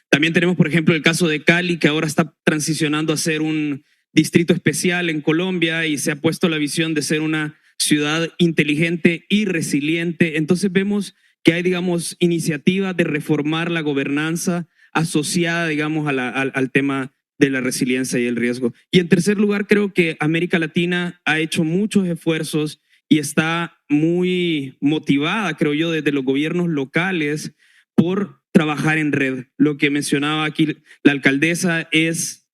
[SPEAKER 4] También tenemos, por ejemplo, el caso de Cali, que ahora está transicionando a ser un distrito especial en Colombia y se ha puesto la visión de ser una ciudad inteligente y resiliente. Entonces vemos que hay, digamos, iniciativas de reformar la gobernanza asociada, digamos, al tema de la resiliencia y el riesgo. Y en tercer lugar, creo que América Latina ha hecho muchos esfuerzos y está muy motivada, creo yo, desde los gobiernos locales por trabajar en red. Lo que mencionaba aquí la alcaldesa es,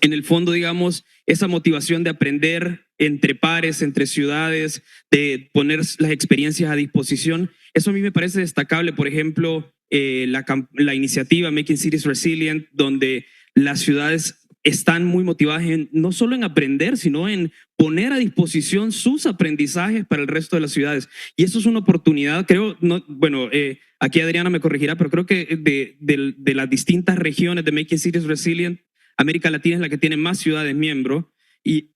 [SPEAKER 4] en el fondo, digamos, esa motivación de aprender entre pares, entre ciudades, de poner las experiencias a disposición. Eso a mí me parece destacable, por ejemplo, la iniciativa Making Cities Resilient, donde las ciudades están muy motivadas no solo en aprender, sino en poner a disposición sus aprendizajes para el resto de las ciudades. Y eso es una oportunidad, creo, aquí Adriana me corregirá, pero creo que de las distintas regiones de Making Cities Resilient, América Latina es la que tiene más ciudades miembros y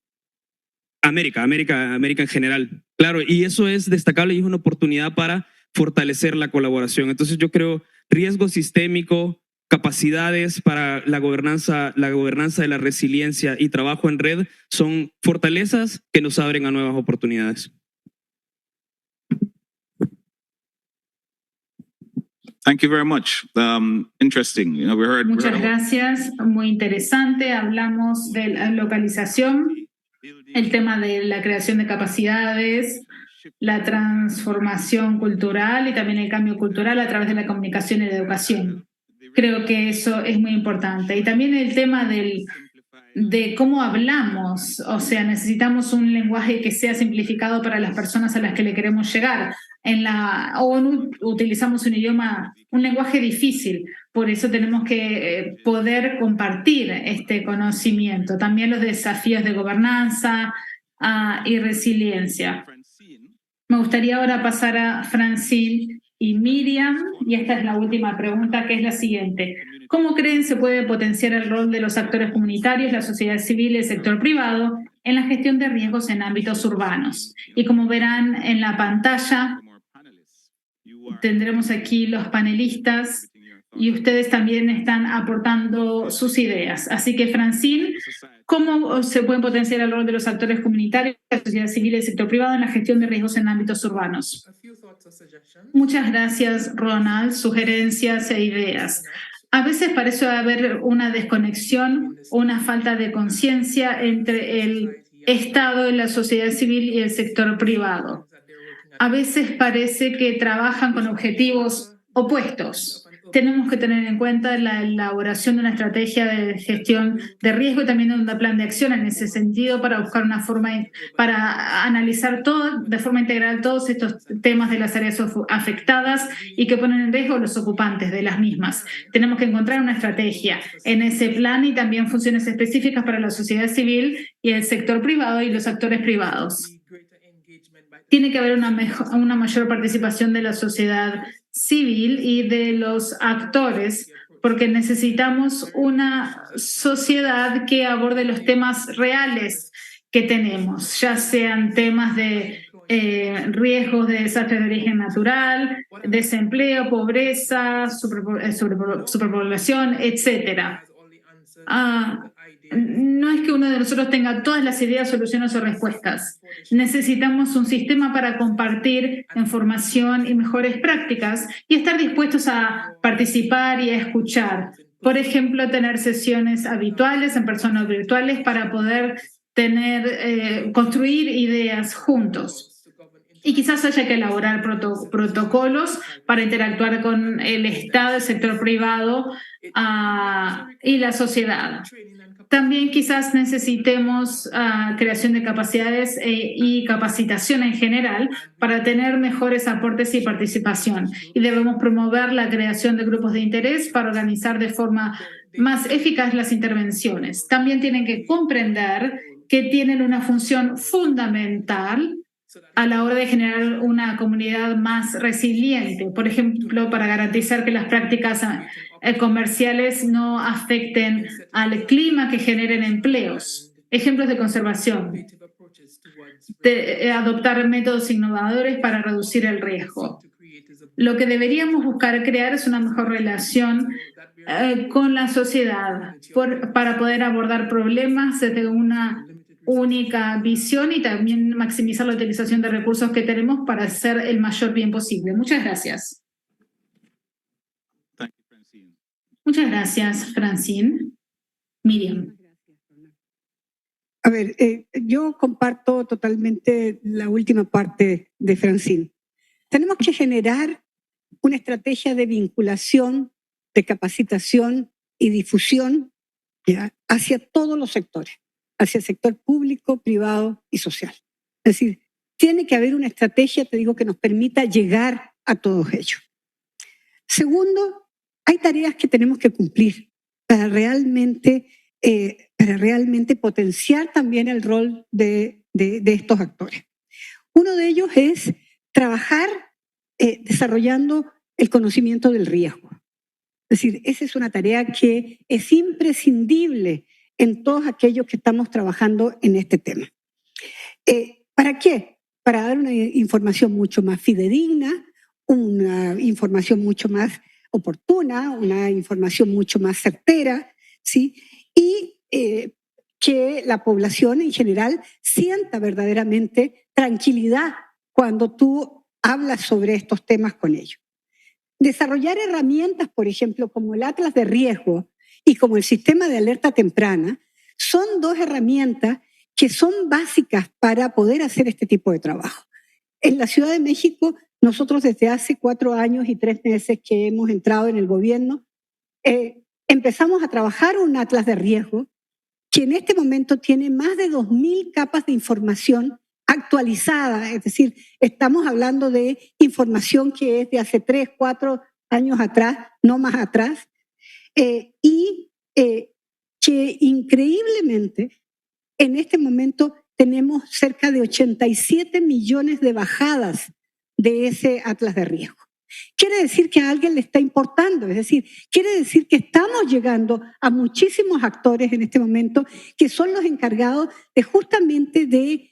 [SPEAKER 4] América en general. Claro, y eso es destacable y es una oportunidad para fortalecer la colaboración. Entonces yo creo riesgo sistémico, capacidades para la gobernanza de la resiliencia y trabajo en red son fortalezas que nos abren a nuevas oportunidades.
[SPEAKER 2] Thank you very much. Interesting. You know,
[SPEAKER 3] Muchas gracias. Muy interesante. Hablamos de la localización, el tema de la creación de capacidades, la transformación cultural y también el cambio cultural a través de la comunicación y la educación. Creo que eso es muy importante. Y también el tema de cómo hablamos, o sea, necesitamos un lenguaje que sea simplificado para las personas a las que le queremos llegar. Utilizamos un lenguaje difícil, por eso tenemos que poder compartir este conocimiento. También los desafíos de gobernanza y resiliencia. Me gustaría ahora pasar a Francine y Miriam, y esta es la última pregunta, que es la siguiente. ¿Cómo creen se puede potenciar el rol de los actores comunitarios, la sociedad civil y el sector privado en la gestión de riesgos en ámbitos urbanos? Y como verán en la pantalla, tendremos aquí los panelistas y ustedes también están aportando sus ideas. Así que, Francine, ¿cómo se puede potenciar el rol de los actores comunitarios, la sociedad civil y el sector privado en la gestión de riesgos en ámbitos urbanos? Muchas gracias, Ronald. Sugerencias e ideas. A veces parece haber una desconexión o una falta de conciencia entre el Estado, la sociedad civil y el sector privado. A veces parece que trabajan con objetivos opuestos. Tenemos que tener en cuenta la elaboración de una estrategia de gestión de riesgo y también de un plan de acción en ese sentido para buscar una forma, para analizar todo de forma integral todos estos temas de las áreas afectadas y que ponen en riesgo a los ocupantes de las mismas. Tenemos que encontrar una estrategia en ese plan y también funciones específicas para la sociedad civil y el sector privado y los actores privados. Tiene que haber una mayor participación de la sociedad civil y de los actores, porque necesitamos una sociedad que aborde los temas reales que tenemos, ya sean temas de riesgos de desastres de origen natural, desempleo, pobreza, superpoblación, etc. No es que uno de nosotros tenga todas las ideas, soluciones o respuestas. Necesitamos un sistema para compartir información y mejores prácticas y estar dispuestos a participar y a escuchar. Por ejemplo, tener sesiones habituales en persona o virtuales para poder construir ideas juntos. Y quizás haya que elaborar protocolos para interactuar con el Estado, el sector privado y la sociedad. También quizás necesitemos creación de capacidades y capacitación en general para tener mejores aportes y participación. Y debemos promover la creación de grupos de interés para organizar de forma más eficaz las intervenciones. También tienen que comprender que tienen una función fundamental a la hora de generar una comunidad más resiliente, por ejemplo, para garantizar que las prácticas comerciales no afecten al clima, que generen empleos. Ejemplos de conservación. Adoptar métodos innovadores para reducir el riesgo. Lo que deberíamos buscar crear es una mejor relación con la sociedad para poder abordar problemas desde una única visión y también maximizar la utilización de recursos que tenemos para hacer el mayor bien posible. Muchas gracias.
[SPEAKER 2] Thank you, Francine.
[SPEAKER 3] Muchas gracias, Francine. Miriam.
[SPEAKER 7] A ver, yo comparto totalmente la última parte de Francine. Tenemos que generar una estrategia de vinculación, de capacitación y difusión, ¿ya?, hacia todos los sectores, hacia el sector público, privado y social. Es decir, tiene que haber una estrategia, te digo, que nos permita llegar a todos ellos. Segundo, hay tareas que tenemos que cumplir para realmente potenciar también el rol de estos actores. Uno de ellos es trabajar desarrollando el conocimiento del riesgo. Es decir, esa es una tarea que es imprescindible en todos aquellos que estamos trabajando en este tema. ¿Para qué? Para dar una información mucho más fidedigna, una información mucho más oportuna, una información mucho más certera, ¿sí? Y que la población en general sienta verdaderamente tranquilidad cuando tú hablas sobre estos temas con ellos. Desarrollar herramientas, por ejemplo, como el Atlas de Riesgo y como el sistema de alerta temprana, son dos herramientas que son básicas para poder hacer este tipo de trabajo. En la Ciudad de México, nosotros desde hace 4 años y 3 meses que hemos entrado en el gobierno, empezamos a trabajar un Atlas de Riesgo que en este momento tiene más de 2.000 capas de información actualizada, es decir, estamos hablando de información que es de hace 3, 4 años atrás, no más atrás, y que increíblemente en este momento tenemos cerca de 87 millones de bajadas de ese Atlas de Riesgo. Quiere decir que a alguien le está importando, es decir, quiere decir que estamos llegando a muchísimos actores en este momento que son los encargados de justamente de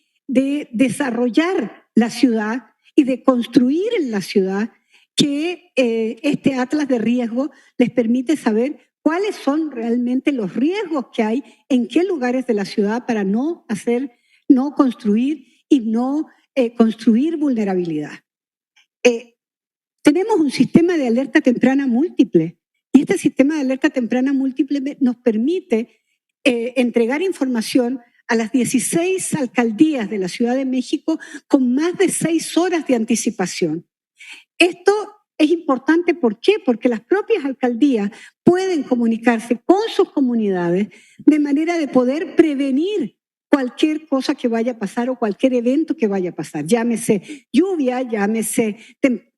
[SPEAKER 7] desarrollar la ciudad y de construir en la ciudad que este Atlas de Riesgo les permite saber cuáles son realmente los riesgos que hay, en qué lugares de la ciudad para no construir y no construir vulnerabilidad. Tenemos un sistema de alerta temprana múltiple y este sistema de alerta temprana múltiple nos permite entregar información a las 16 alcaldías de la Ciudad de México con más de 6 horas de anticipación. Esto es importante, ¿por qué? Porque las propias alcaldías pueden comunicarse con sus comunidades de manera de poder prevenir cualquier cosa que vaya a pasar o cualquier evento que vaya a pasar. Llámese lluvia, llámese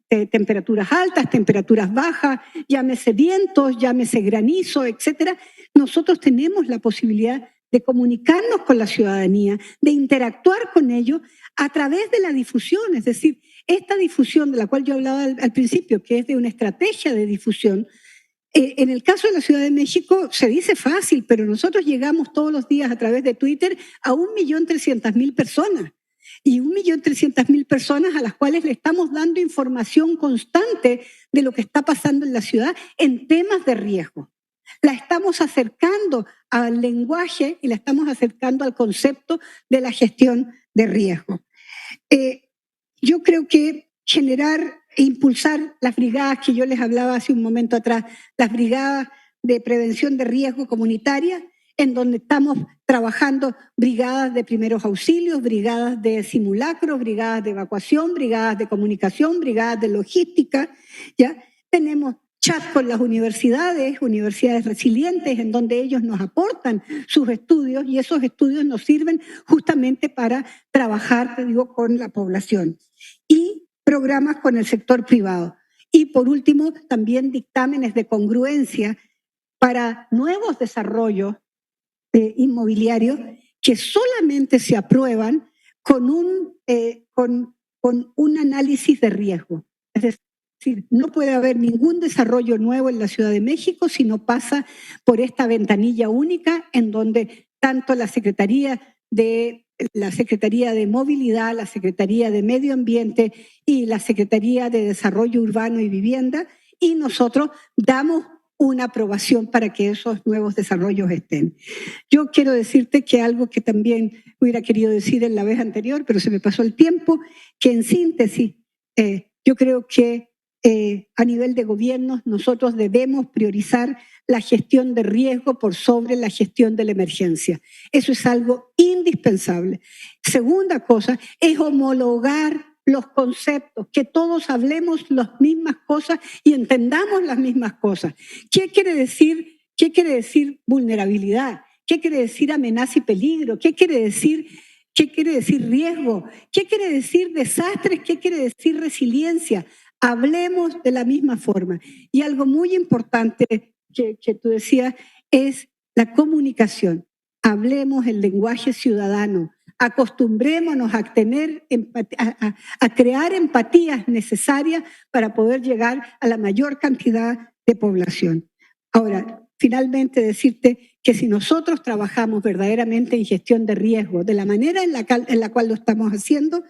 [SPEAKER 7] temperaturas altas, temperaturas bajas, llámese vientos, llámese granizo, etcétera. Nosotros tenemos la posibilidad de comunicarnos con la ciudadanía, de interactuar con ellos a través de la difusión, es decir, esta difusión de la cual yo hablaba al principio, que es de una estrategia de difusión. En el caso de la Ciudad de México se dice fácil, pero nosotros llegamos todos los días a través de Twitter a 1.300.000 personas. Y 1.300.000 personas a las cuales le estamos dando información constante de lo que está pasando en la ciudad en temas de riesgo. La estamos acercando al lenguaje y la estamos acercando al concepto de la gestión de riesgo. Yo creo que generar e impulsar las brigadas que yo les hablaba hace un momento atrás, las brigadas de prevención de riesgo comunitaria, en donde estamos trabajando brigadas de primeros auxilios, brigadas de simulacros, brigadas de evacuación, brigadas de comunicación, brigadas de logística. ¿Ya? Tenemos chat con las universidades resilientes, en donde ellos nos aportan sus estudios y esos estudios nos sirven justamente para trabajar, te digo, con la población. Y programas con el sector privado. Y por último, también dictámenes de congruencia para nuevos desarrollos inmobiliarios que solamente se aprueban con un análisis de riesgo. Es decir, no puede haber ningún desarrollo nuevo en la Ciudad de México si no pasa por esta ventanilla única en donde tanto la Secretaría de Movilidad, la Secretaría de Medio Ambiente y la Secretaría de Desarrollo Urbano y Vivienda, y nosotros damos una aprobación para que esos nuevos desarrollos estén. Yo quiero decirte que algo que también hubiera querido decir en la vez anterior, pero se me pasó el tiempo, que en síntesis, yo creo que a nivel de gobiernos nosotros debemos priorizar la gestión de riesgo por sobre la gestión de la emergencia. Eso es algo indispensable. Segunda cosa es homologar los conceptos, que todos hablemos las mismas cosas y entendamos las mismas cosas. ¿Qué quiere decir vulnerabilidad? ¿Qué quiere decir amenaza y peligro? ¿Qué quiere decir riesgo? ¿Qué quiere decir desastres? ¿Qué quiere decir resiliencia? Hablemos de la misma forma. Y algo muy importante que tú decías es la comunicación. Hablemos el lenguaje ciudadano. Acostumbrémonos a crear empatías necesarias para poder llegar a la mayor cantidad de población. Ahora, finalmente decirte que si nosotros trabajamos verdaderamente en gestión de riesgo, de la manera en la cual lo estamos haciendo,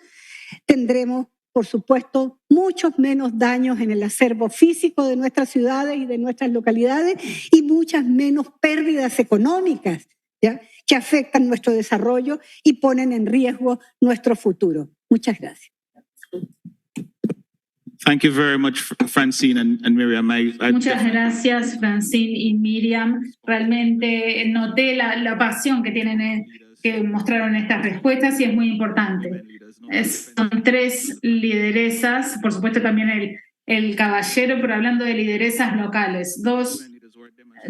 [SPEAKER 7] tendremos, por supuesto, muchos menos daños en el acervo físico de nuestras ciudades y de nuestras localidades y muchas menos pérdidas económicas, ¿ya?, que afectan nuestro desarrollo y ponen en riesgo nuestro futuro. Muchas gracias.
[SPEAKER 2] Thank you very much, Francine and Miriam.
[SPEAKER 3] Muchas gracias, Francine y Miriam. Realmente noté la pasión que tienen, que mostraron estas respuestas y es muy importante. Son 3 lideresas, por supuesto también el caballero, pero hablando de lideresas locales,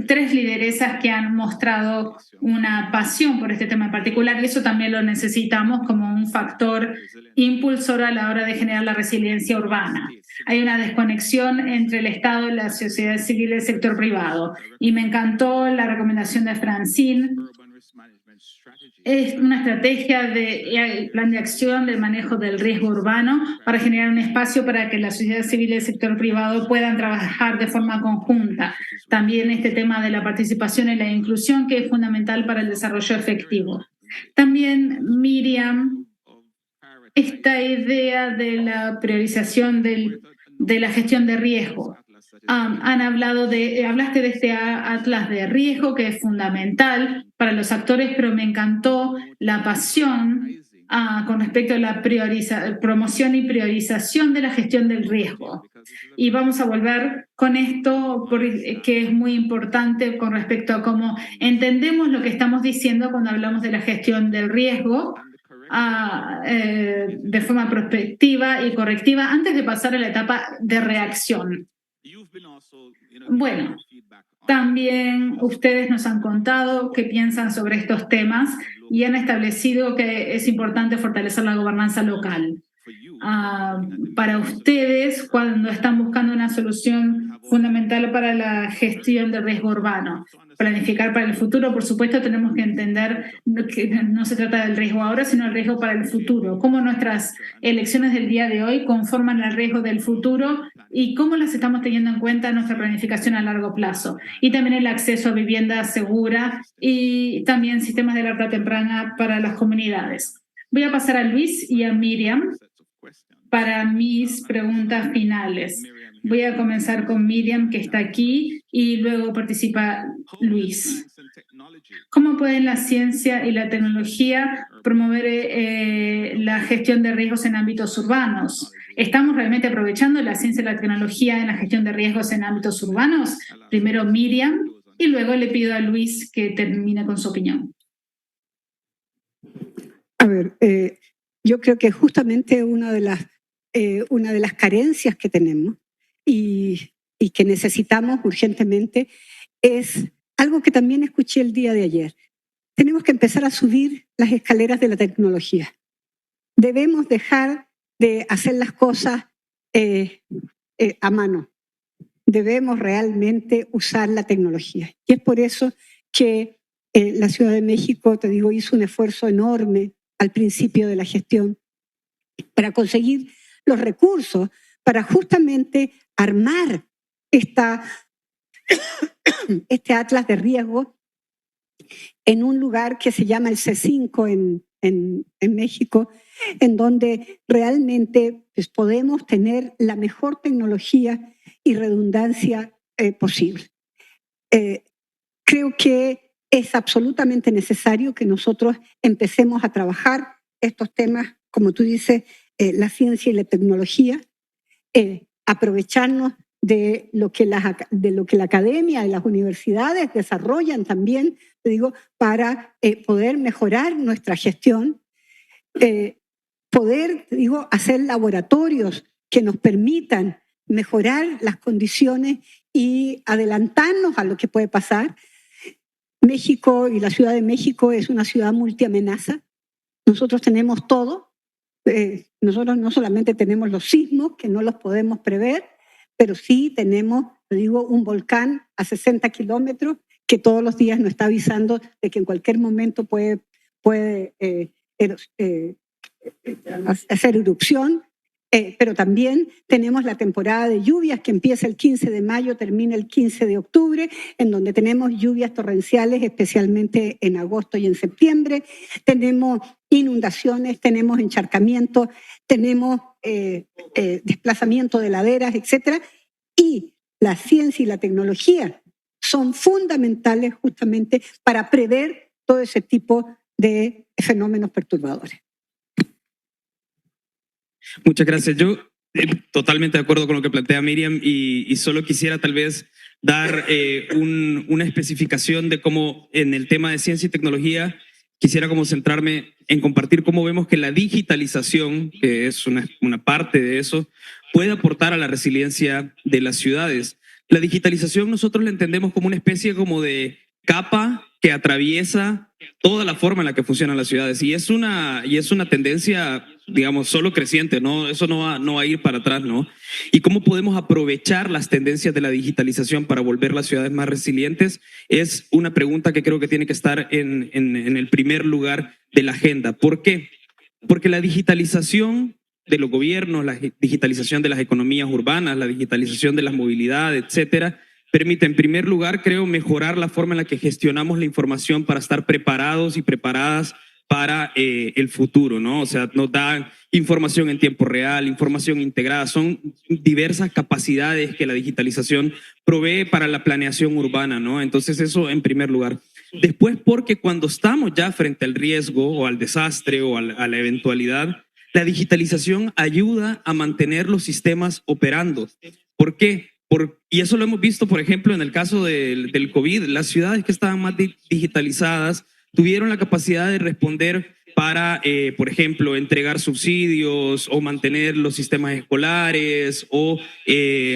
[SPEAKER 3] 3 lideresas que han mostrado una pasión por este tema en particular y eso también lo necesitamos como un factor impulsor a la hora de generar la resiliencia urbana. Hay una desconexión entre el Estado, la sociedad civil y el sector privado. Y me encantó la recomendación de Francine. Es una estrategia de plan de acción del manejo del riesgo urbano para generar un espacio para que la sociedad civil y el sector privado puedan trabajar de forma conjunta. También este tema de la participación y la inclusión, que es fundamental para el desarrollo efectivo. También, Miriam, esta idea de la priorización de la gestión de riesgo. Hablaste de este atlas de riesgo que es fundamental para los actores, pero me encantó la pasión con respecto a la promoción y priorización de la gestión del riesgo. Y vamos a volver con esto que es muy importante con respecto a cómo entendemos lo que estamos diciendo cuando hablamos de la gestión del riesgo de forma prospectiva y correctiva antes de pasar a la etapa de reacción. Bueno, también ustedes nos han contado qué piensan sobre estos temas y han establecido que es importante fortalecer la gobernanza local. Para ustedes, cuando están buscando una solución fundamental para la gestión del riesgo urbano, planificar para el futuro, por supuesto, tenemos que entender que no se trata del riesgo ahora, sino el riesgo para el futuro. Cómo nuestras elecciones del día de hoy conforman el riesgo del futuro y cómo las estamos teniendo en cuenta en nuestra planificación a largo plazo. Y también el acceso a vivienda segura y también sistemas de alerta temprana para las comunidades. Voy a pasar a Luis y a Miriam para mis preguntas finales. Voy a comenzar con Miriam, que está aquí, y luego participa Luis. ¿Cómo pueden la ciencia y la tecnología promover la gestión de riesgos en ámbitos urbanos? ¿Estamos realmente aprovechando la ciencia y la tecnología en la gestión de riesgos en ámbitos urbanos? Primero Miriam, y luego le pido a Luis que termine con su opinión.
[SPEAKER 7] A ver, yo creo que justamente una de las carencias que tenemos y que necesitamos urgentemente es algo que también escuché el día de ayer. Tenemos que empezar a subir las escaleras de la tecnología. Debemos dejar de hacer las cosas a mano. Debemos realmente usar la tecnología. Y es por eso que la Ciudad de México, te digo, hizo un esfuerzo enorme al principio de la gestión para conseguir los recursos para justamente armar este atlas de riesgo en un lugar que se llama el C5 en México, en donde realmente pues, podemos tener la mejor tecnología y redundancia posible. Creo que es absolutamente necesario que nosotros empecemos a trabajar estos temas, como tú dices, la ciencia y la tecnología, aprovecharnos de lo que la academia y las universidades desarrollan también, te digo, para poder mejorar nuestra gestión, poder, te digo, hacer laboratorios que nos permitan mejorar las condiciones y adelantarnos a lo que puede pasar. México y la Ciudad de México es una ciudad multiamenaza. Nosotros tenemos todo. Nosotros no solamente tenemos los sismos, que no los podemos prever, pero sí tenemos, te digo, un volcán a 60 kilómetros que todos los días nos está avisando de que en cualquier momento puede hacer erupción. Pero también tenemos la temporada de lluvias que empieza el 15 de mayo, termina el 15 de octubre, en donde tenemos lluvias torrenciales, especialmente en agosto y en septiembre. Tenemos inundaciones, tenemos encharcamientos, tenemos desplazamiento de laderas, etc. Y la ciencia y la tecnología son fundamentales justamente para prever todo ese tipo de fenómenos perturbadores.
[SPEAKER 4] Muchas gracias. Yo totalmente de acuerdo con lo que plantea Miriam y solo quisiera tal vez dar una especificación de cómo en el tema de ciencia y tecnología quisiera como centrarme en compartir cómo vemos que la digitalización, que es una parte de eso, puede aportar a la resiliencia de las ciudades. La digitalización nosotros la entendemos como una especie como de capa que atraviesa toda la forma en la que funcionan las ciudades y es una tendencia, digamos, solo creciente, ¿no? Eso no va a ir para atrás, ¿no? Y cómo podemos aprovechar las tendencias de la digitalización para volver las ciudades más resilientes es una pregunta que creo que tiene que estar en el primer lugar de la agenda. ¿Por qué? Porque la digitalización de los gobiernos, la digitalización de las economías urbanas, la digitalización de la movilidad, etcétera, permite, en primer lugar, creo, mejorar la forma en la que gestionamos la información para estar preparados y preparadas para el futuro, ¿no? O sea, nos dan información en tiempo real, información integrada. Son diversas capacidades que la digitalización provee para la planeación urbana, ¿no? Entonces, eso en primer lugar. Después, porque cuando estamos ya frente al riesgo o al desastre o a la eventualidad, la digitalización ayuda a mantener los sistemas operando. ¿Por qué? Y eso lo hemos visto, por ejemplo, en el caso del COVID. Las ciudades que estaban más digitalizadas tuvieron la capacidad de responder para, por ejemplo, entregar subsidios o mantener los sistemas escolares o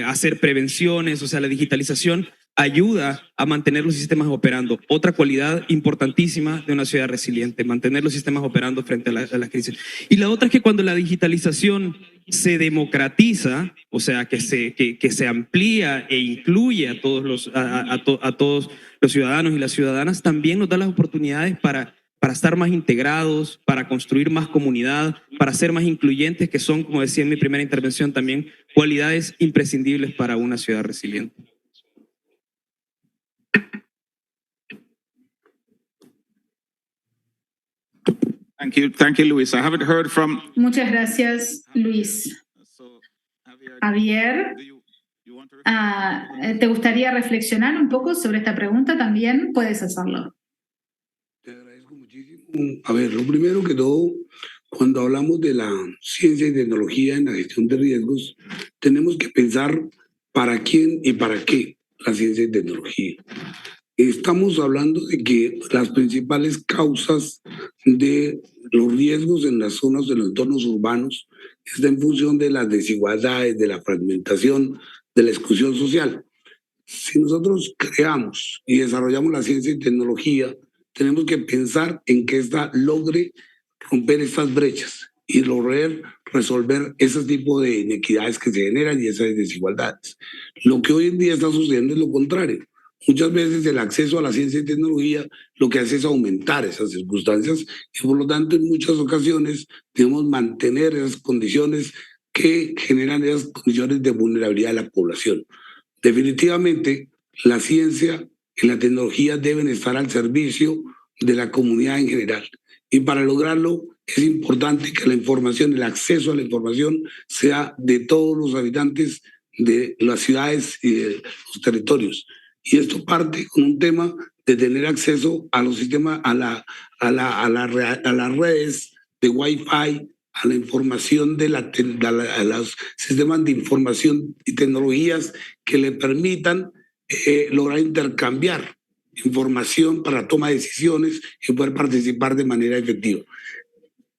[SPEAKER 4] hacer prevenciones. O sea, la digitalización ayuda a mantener los sistemas operando. Otra cualidad importantísima de una ciudad resiliente, mantener los sistemas operando frente a las crisis. Y la otra es que cuando la digitalización se democratiza, o sea, que se amplía e incluye a todos todos los ciudadanos y las ciudadanas, también nos da las oportunidades para estar más integrados, para construir más comunidad, para ser más incluyentes, que son, como decía en mi primera intervención, también cualidades imprescindibles para una ciudad resiliente.
[SPEAKER 2] Thank you, Luis. I haven't heard from.
[SPEAKER 3] Muchas gracias, Luis. Javier, ¿te gustaría reflexionar un poco sobre esta pregunta también? Puedes hacerlo.
[SPEAKER 6] Te agradezco muchísimo. A ver, lo primero que todo, cuando hablamos de la ciencia y tecnología en la gestión de riesgos, tenemos que pensar para quién y para qué la ciencia y tecnología. Estamos hablando de que las principales causas de los riesgos en las zonas de los entornos urbanos están en función de las desigualdades, de la fragmentación, de la exclusión social. Si nosotros creamos y desarrollamos la ciencia y tecnología, tenemos que pensar en que esta logre romper estas brechas y lograr resolver ese tipo de inequidades que se generan y esas desigualdades. Lo que hoy en día está sucediendo es lo contrario. Muchas veces el acceso a la ciencia y tecnología lo que hace es aumentar esas circunstancias y por lo tanto en muchas ocasiones debemos mantener esas condiciones que generan esas condiciones de vulnerabilidad de la población. Definitivamente la ciencia y la tecnología deben estar al servicio de la comunidad en general y para lograrlo es importante que la información, el acceso a la información sea de todos los habitantes de las ciudades y de los territorios. Y esto parte con un tema de tener acceso a los sistemas, a las redes de Wi-Fi, a la información a los sistemas de información y tecnologías que le permitan lograr intercambiar información para toma de decisiones y poder participar de manera efectiva.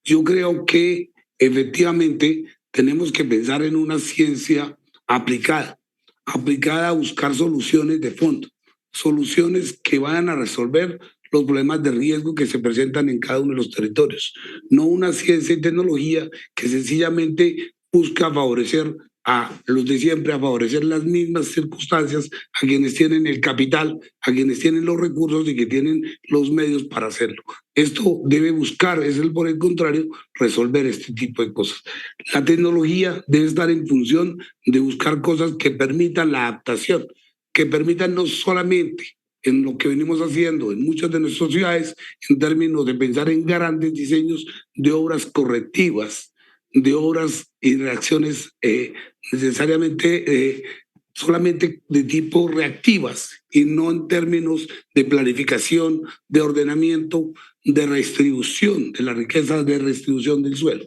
[SPEAKER 6] Yo creo que efectivamente tenemos que pensar en una ciencia aplicada a buscar soluciones de fondo, soluciones que vayan a resolver los problemas de riesgo que se presentan en cada uno de los territorios. No una ciencia y tecnología que sencillamente busca favorecer a los de siempre, a favorecer las mismas circunstancias, a quienes tienen el capital, a quienes tienen los recursos y que tienen los medios para hacerlo. Esto debe buscar, por el contrario, resolver este tipo de cosas. La tecnología debe estar en función de buscar cosas que permitan la adaptación, que permitan no solamente en lo que venimos haciendo en muchas de nuestras ciudades, en términos de pensar en grandes diseños de obras correctivas, de obras y reacciones necesariamente solamente de tipo reactivas y no en términos de planificación, de ordenamiento, de redistribución de la riqueza, de redistribución del suelo.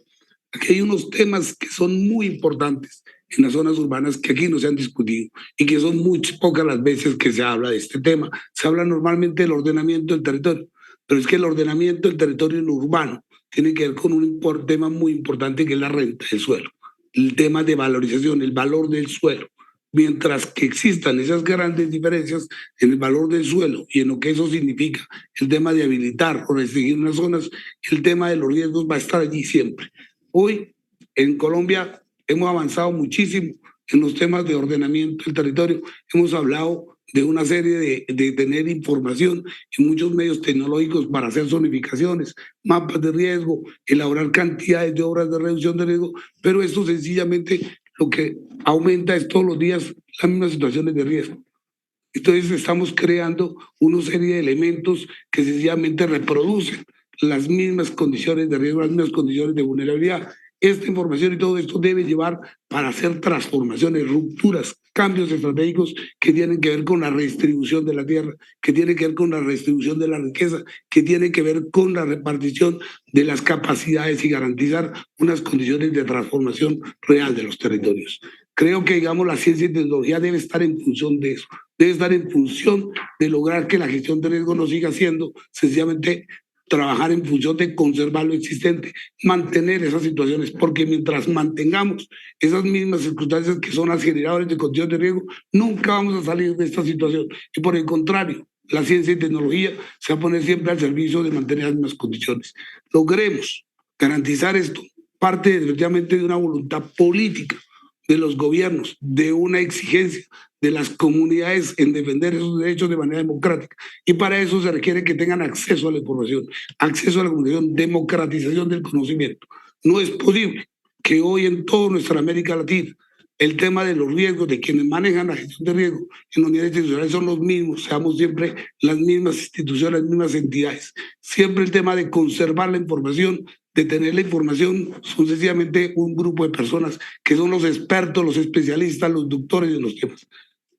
[SPEAKER 6] Aquí hay unos temas que son muy importantes en las zonas urbanas que aquí no se han discutido y que son muy pocas las veces que se habla de este tema. Se habla normalmente del ordenamiento del territorio, pero es que el ordenamiento del territorio en lo urbano tiene que ver con un tema muy importante que es la renta del suelo, el tema de valorización, el valor del suelo. Mientras que existan esas grandes diferencias en el valor del suelo y en lo que eso significa, el tema de habilitar o restringir unas zonas, el tema de los riesgos va a estar allí siempre. Hoy en Colombia hemos avanzado muchísimo en los temas de ordenamiento del territorio. Hemos hablado de una serie de tener información y muchos medios tecnológicos para hacer zonificaciones, mapas de riesgo, elaborar cantidades de obras de reducción de riesgo, pero esto sencillamente lo que aumenta es todos los días las mismas situaciones de riesgo. Entonces estamos creando una serie de elementos que sencillamente reproducen las mismas condiciones de riesgo, las mismas condiciones de vulnerabilidad. esta información y todo esto debe llevar para hacer transformaciones, rupturas, cambios estratégicos que tienen que ver con la redistribución de la tierra, que tienen que ver con la redistribución de la riqueza, que tienen que ver con la repartición de las capacidades y garantizar unas condiciones de transformación real de los territorios. Creo que, digamos, la ciencia y tecnología debe estar en función de eso, debe estar en función de lograr que la gestión de riesgo no siga siendo sencillamente trabajar en función de conservar lo existente, mantener esas situaciones, porque mientras mantengamos esas mismas circunstancias que son las generadoras de condiciones de riesgo, nunca vamos a salir de esta situación. Y por el contrario, la ciencia y tecnología se va a poner siempre al servicio de mantener las mismas condiciones. Logremos garantizar esto, parte efectivamente de una voluntad política de los gobiernos, de una exigencia de las comunidades en defender esos derechos de manera democrática. Y para eso se requiere que tengan acceso a la información, acceso a la comunicación, democratización del conocimiento. No es posible que hoy en toda nuestra América Latina el tema de los riesgos, de quienes manejan la gestión de riesgo en los niveles institucionales son los mismos, seamos siempre las mismas instituciones, las mismas entidades. Siempre el tema de conservar la información, de tener la información, son sencillamente un grupo de personas que son los expertos, los especialistas, los doctores de los temas.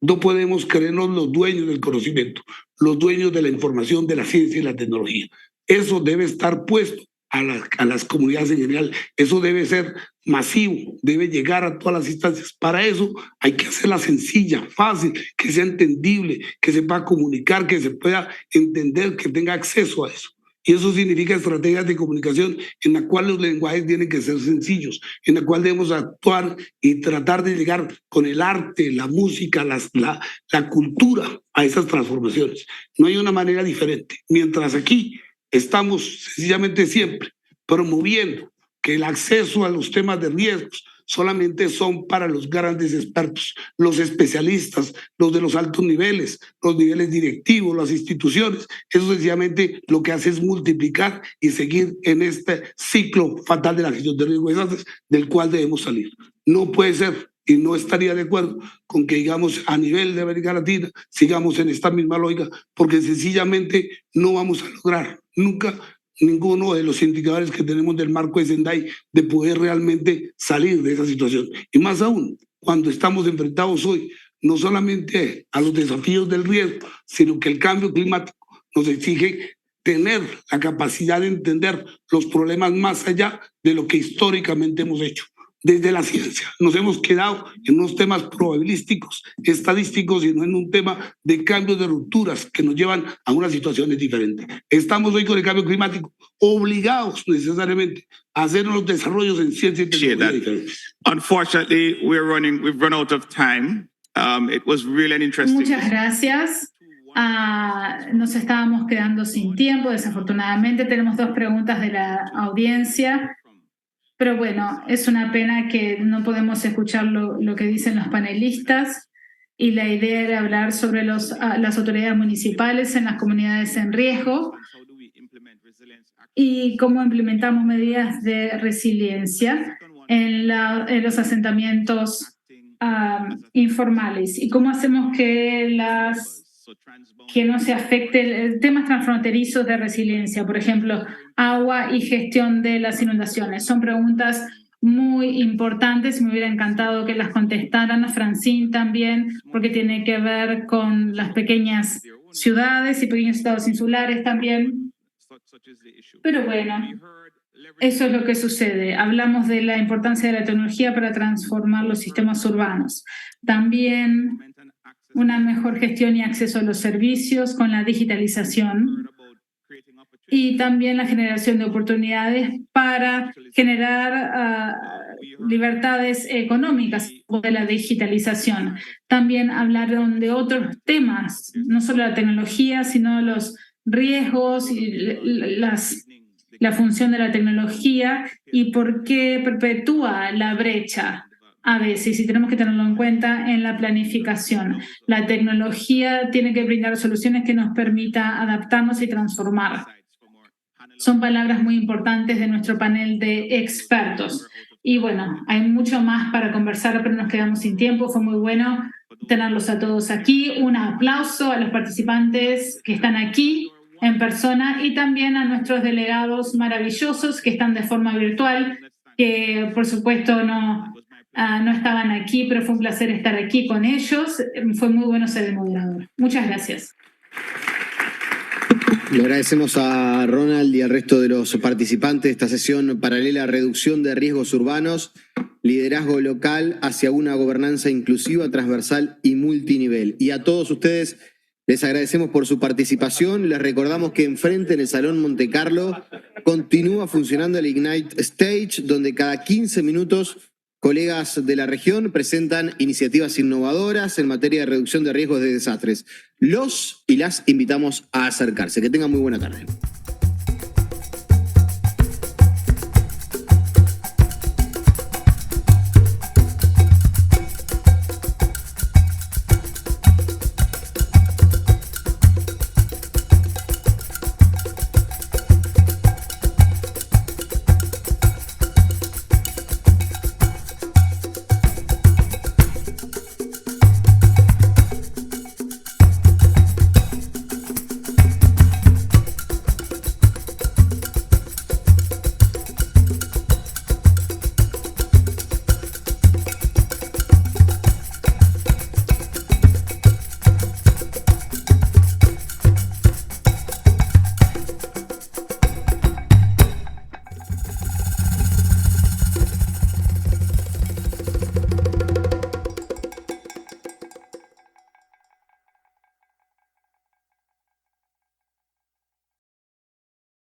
[SPEAKER 6] No podemos creernos los dueños del conocimiento, los dueños de la información, de la ciencia y la tecnología. Eso debe estar puesto a las comunidades en general. Eso debe ser masivo, debe llegar a todas las instancias. Para eso hay que hacerla sencilla, fácil, que sea entendible, que se pueda comunicar, que se pueda entender, que tenga acceso a eso. Y eso significa estrategias de comunicación en la cual los lenguajes tienen que ser sencillos, en la cual debemos actuar y tratar de llegar con el arte, la música, la cultura a esas transformaciones. No hay una manera diferente. Mientras aquí estamos sencillamente siempre promoviendo que el acceso a los temas de riesgos solamente son para los grandes expertos, los especialistas, los de los altos niveles, los niveles directivos, las instituciones. Eso sencillamente lo que hace es multiplicar y seguir en este ciclo fatal de la gestión de riesgos de desastres del cual debemos salir. No puede ser, y no estaría de acuerdo con que, digamos, a nivel de América Latina sigamos en esta misma lógica, porque sencillamente no vamos a lograr nunca ninguno de los indicadores que tenemos del marco de Sendai de poder realmente salir de esa situación. Y más aún, cuando estamos enfrentados hoy, no solamente a los desafíos del riesgo, sino que el cambio climático nos exige tener la capacidad de entender los problemas más allá de lo que históricamente hemos hecho. Desde la ciencia nos hemos quedado en unos temas probabilísticos, estadísticos, y no en un tema de cambios de rupturas que nos llevan a unas situaciones diferentes. Estamos hoy con el cambio climático obligados necesariamente a hacer unos desarrollos en ciencia y tecnología diferentes.
[SPEAKER 2] Unfortunately, we've run out of time. It was really an interesting.
[SPEAKER 3] Muchas gracias. Nos estábamos quedando sin tiempo, desafortunadamente. Tenemos 2 preguntas de la audiencia. Pero bueno, es una pena que no podemos escuchar lo que dicen los panelistas, y la idea era hablar sobre las autoridades municipales en las comunidades en riesgo y cómo implementamos medidas de resiliencia en los asentamientos informales y cómo hacemos que no se afecten temas transfronterizos de resiliencia, por ejemplo, agua y gestión de las inundaciones. Son preguntas muy importantes. Me hubiera encantado que las contestaran a Francine también, porque tiene que ver con las pequeñas ciudades y pequeños estados insulares también. Pero bueno, eso es lo que sucede. Hablamos de la importancia de la tecnología para transformar los sistemas urbanos. También una mejor gestión y acceso a los servicios con la digitalización, y también la generación de oportunidades para generar libertades económicas de la digitalización. También hablaron de otros temas, no solo la tecnología, sino los riesgos y la función de la tecnología y por qué perpetúa la brecha a veces, y tenemos que tenerlo en cuenta en la planificación. La tecnología tiene que brindar soluciones que nos permita adaptarnos y transformar. Son palabras muy importantes de nuestro panel de expertos. Y bueno, hay mucho más para conversar, pero nos quedamos sin tiempo. Fue muy bueno tenerlos a todos aquí. Un aplauso a los participantes que están aquí en persona y también a nuestros delegados maravillosos que están de forma virtual. que por supuesto no estaban aquí, pero fue un placer estar aquí con ellos. Fue muy bueno ser el moderador. Muchas gracias.
[SPEAKER 1] Le agradecemos a Ronald y al resto de los participantes de esta sesión paralela a reducción de riesgos urbanos, liderazgo local hacia una gobernanza inclusiva, transversal y multinivel. Y a todos ustedes les agradecemos por su participación. Les recordamos que enfrente en el Salón Monte Carlo continúa funcionando el Ignite Stage, donde cada 15 minutos colegas de la región presentan iniciativas innovadoras en materia de reducción de riesgos de desastres. Los y las invitamos a acercarse. Que tengan muy buena tarde.